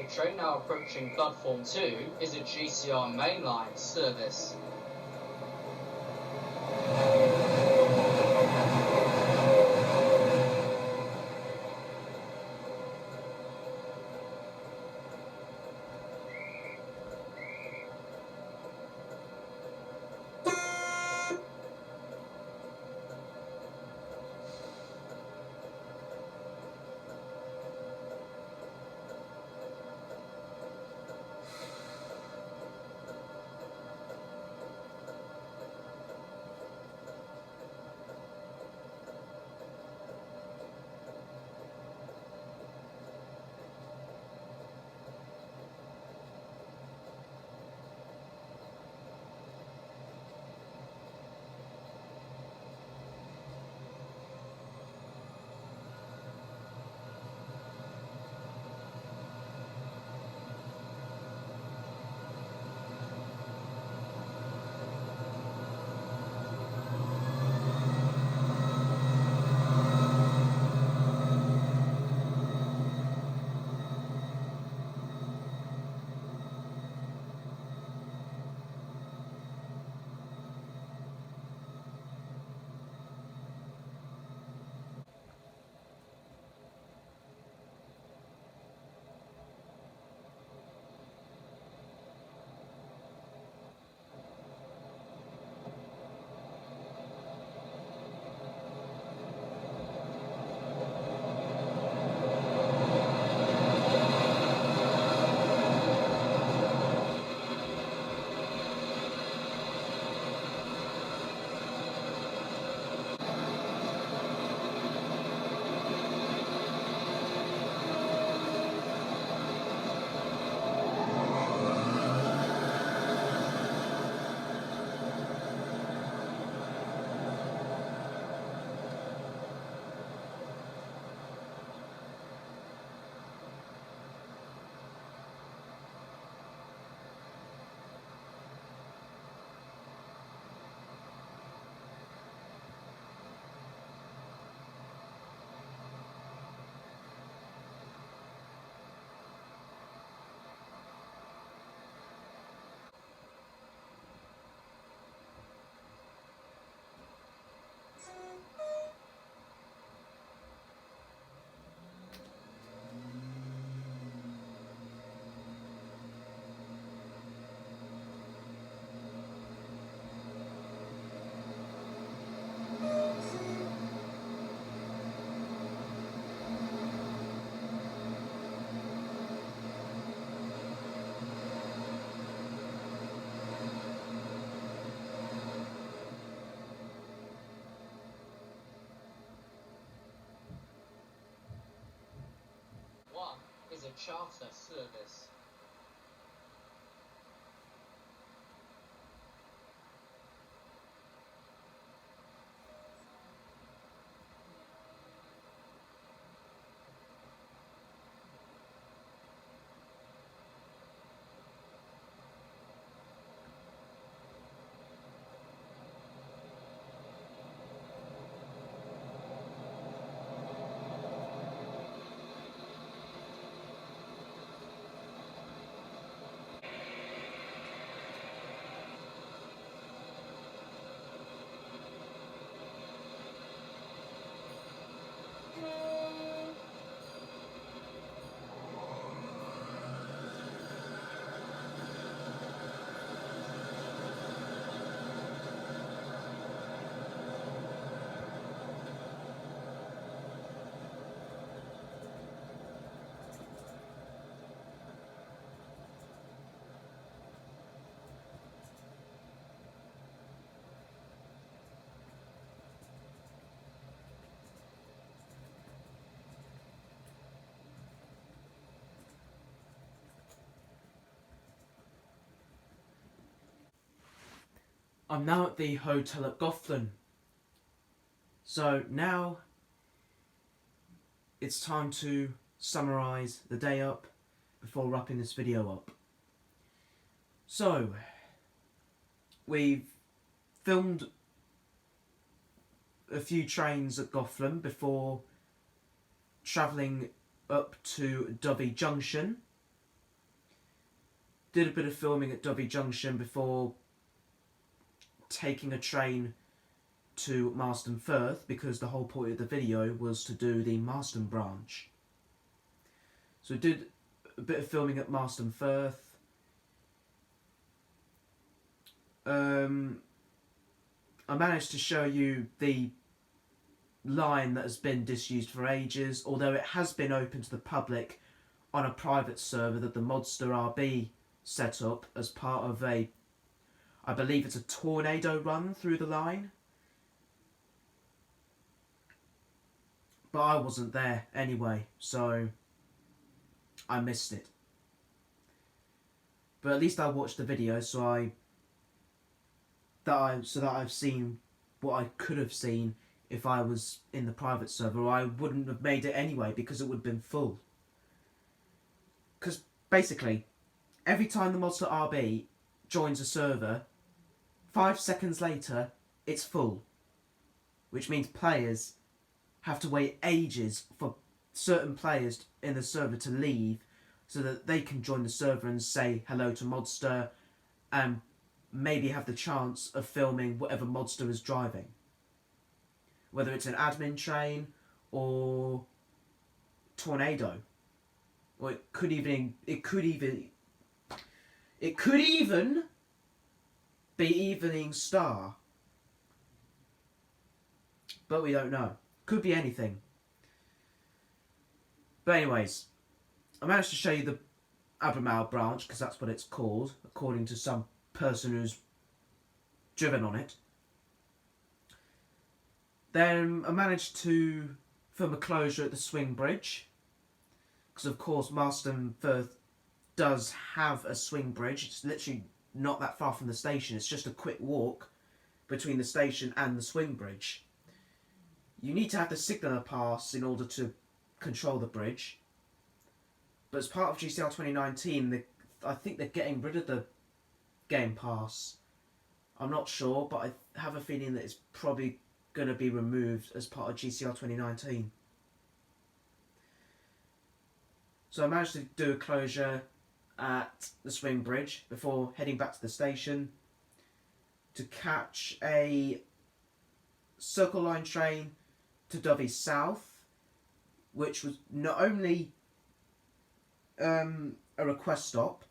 The train now approaching platform 2 is a GCR Mainline service. charter service. I'm now at the hotel at Gothlan. So now it's time to summarise the day up before wrapping this video up. So we've filmed a few trains at Gothlan before travelling up to Dovey Junction. Did a bit of filming at Dovey Junction before taking a train to Marstem Firth, because the whole point of the video was to do the Marstem branch. So I did a bit of filming at Marstem Firth. I managed to show you the line that has been disused for ages, although it has been open to the public on a private server that the Modster RB set up as part of a, I believe it's a tornado run through the line. But I wasn't there anyway, so I missed it. But at least I watched the video, so that I've seen what I could have seen if I was in the private server. Or I wouldn't have made it anyway because it would have been full. Because basically, every time the Modster RB joins a server, 5 seconds later, it's full. Which means players have to wait ages for certain players in the server to leave so that they can join the server and say hello to Modster and maybe have the chance of filming whatever Modster is driving. Whether it's an admin train or tornado. Or it could even be Evening Star. But we don't know. Could be anything. But anyways, I managed to show you the Abermale branch, because that's what it's called, according to some person who's driven on it. Then I managed to film a closure at the swing bridge, because of course Marstem Firth does have a swing bridge. It's literally not that far from the station. It's just a quick walk between the station and the swing bridge. You need to have the signaller pass in order to control the bridge. But as part of GCR 2019, I think they're getting rid of the game pass. I'm not sure, but I have a feeling that it's probably going to be removed as part of GCR 2019. So I managed to do a closure at the swing bridge before heading back to the station to catch a Circle Line train to Dovey South, which was not only a request stop,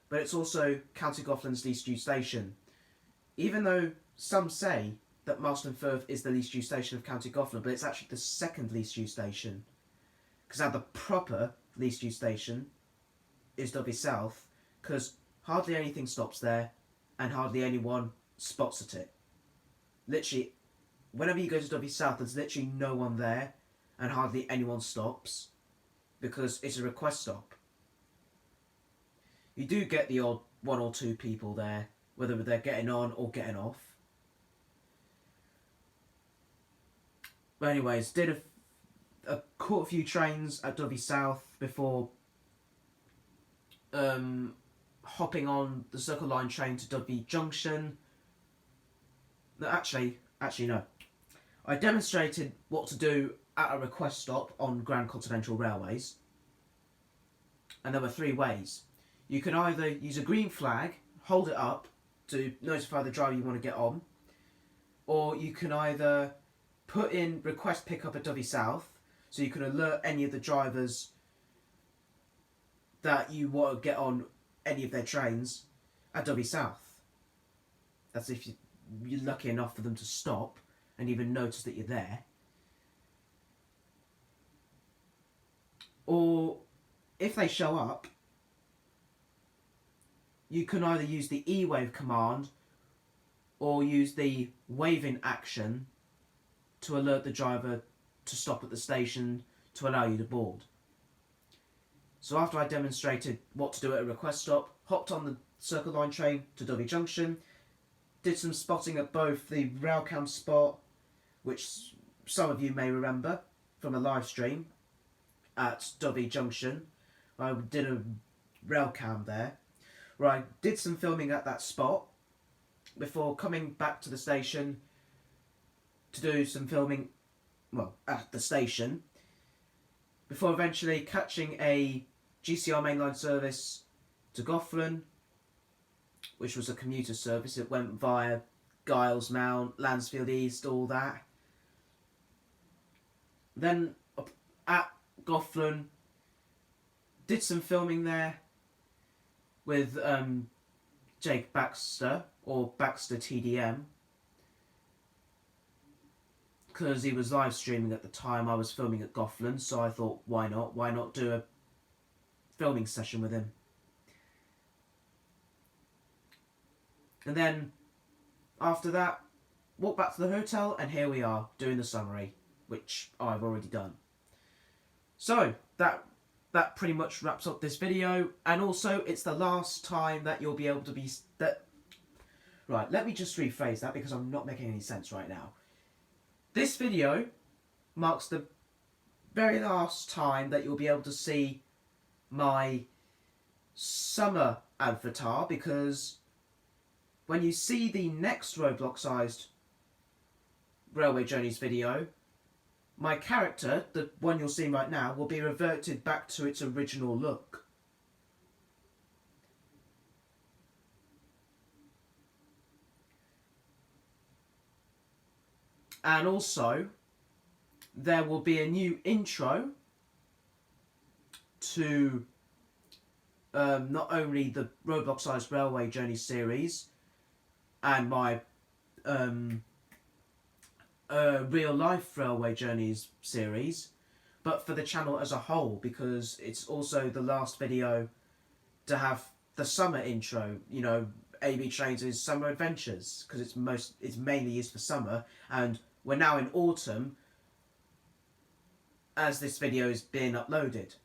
but it's also County Gothland's least used station. Even though some say that Marstem Firth is the least used station of County Gothland, but it's actually the second least used station. Because now the proper least used station is Dovey South, because hardly anything stops there and hardly anyone spots at it. Literally, whenever you go to Dovey South, there's literally no one there and hardly anyone stops. because it's a request stop. You do get the odd 1 or 2 people there, whether they're getting on or getting off. But anyways, caught a few trains at Dovey South before hopping on the Circle Line train to Dovey Junction. No, actually no. I demonstrated what to do at a request stop on Grand Continental Railways, and there were 3 ways. You can either use a green flag, hold it up to notify the driver you want to get on, or you can either put in request pickup at Dovey South, so you can alert any of the drivers that you want to get on any of their trains at Dovey South. That's if you're lucky enough for them to stop and even notice that you're there. Or if they show up, you can either use the E-wave command or use the waving action to alert the driver to stop at the station to allow you to board. So after I demonstrated what to do at a request stop, hopped on the Circle Line train to Dovey Junction, did some spotting at both the railcam spot, which some of you may remember from a live stream at Dovey Junction. I did a railcam there, where I did some filming at that spot before coming back to the station to do some filming, well, at the station, before eventually catching a GCR Mainline service to Gothlan, which was a commuter service. It went via Giles Mount, Lansfield East, all that. Then at Gothlan, did some filming there with Jake Baxter, or BaxterTDM, because he was live streaming at the time. I was filming at Gothlan, so I thought, why not do a filming session with him. And then after that, walked back to the hotel, and here we are doing the summary, which I've already done. So that pretty much wraps up this video, and also it's the last time that you'll be able to be right. Let me just rephrase that, because I'm not making any sense right now. This video marks the very last time that you'll be able to see my summer avatar, because when you see the next Roblox-sized Railway Journeys video, my character, the one you're seeing right now, will be reverted back to its original look. And also, there will be a new intro to not only the Roblox-sized Railway Journey series and my real-life Railway Journeys series, but for the channel as a whole, because it's also the last video to have the summer intro, you know, AB Trains' Summer Adventures, because it's mainly used for summer, and we're now in autumn as this video is being uploaded.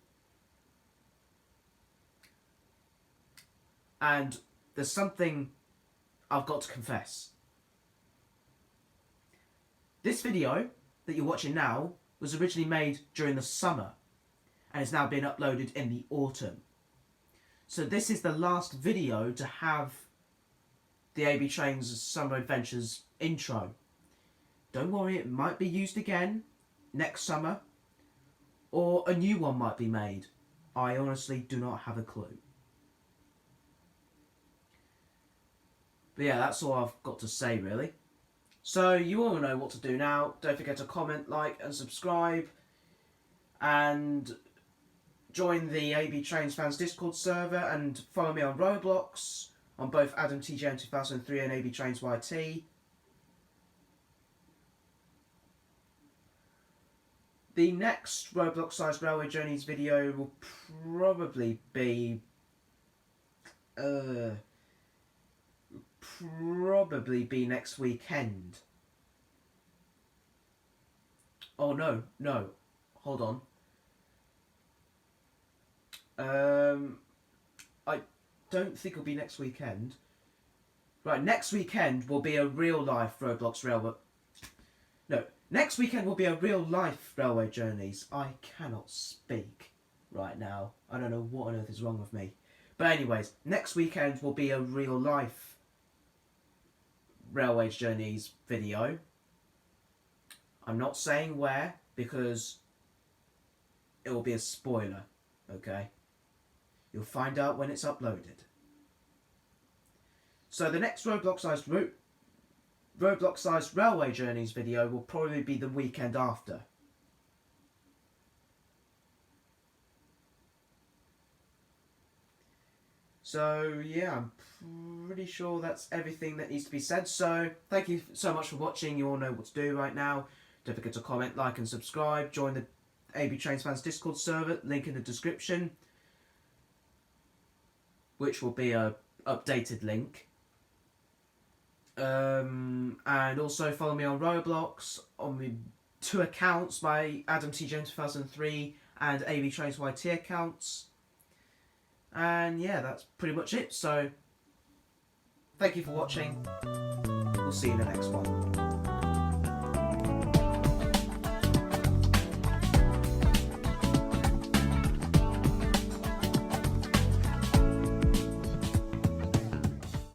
And there's something I've got to confess. This video that you're watching now was originally made during the summer and is now being uploaded in the autumn. So this is the last video to have the AB Trains' Summer Adventures intro. Don't worry, it might be used again next summer, or a new one might be made. I honestly do not have a clue. But yeah, that's all I've got to say, really. So you all know what to do now. Don't forget to comment, like and subscribe, and join the AB Trains Fans Discord server, and follow me on Roblox on both AdamTGM2003 and AB Trains YT. The next Roblox-sized Railway Journeys video will probably be next weekend. Oh no, hold on. don't think it'll be next weekend. Right, next weekend will be a real life Roblox railway. No, next weekend will be a real life railway journeys. I cannot speak right now. I don't know what on earth is wrong with me. But anyways, next weekend will be a real life railway journeys video. I'm not saying where because it will be a spoiler, okay? You'll find out when it's uploaded. So the next Roblox-sized railway journeys video will probably be the weekend after. So yeah, I'm pretty sure that's everything that needs to be said. So thank you so much for watching. You all know what to do right now. Don't forget to comment, like and subscribe. Join the AB Trains Fans Discord server, link in the description, which will be a updated link. And also follow me on Roblox on my 2 accounts, my Adam T James 2003 and AB Trains YT accounts. And yeah, that's pretty much it. So thank you for watching. We'll see you in the next one.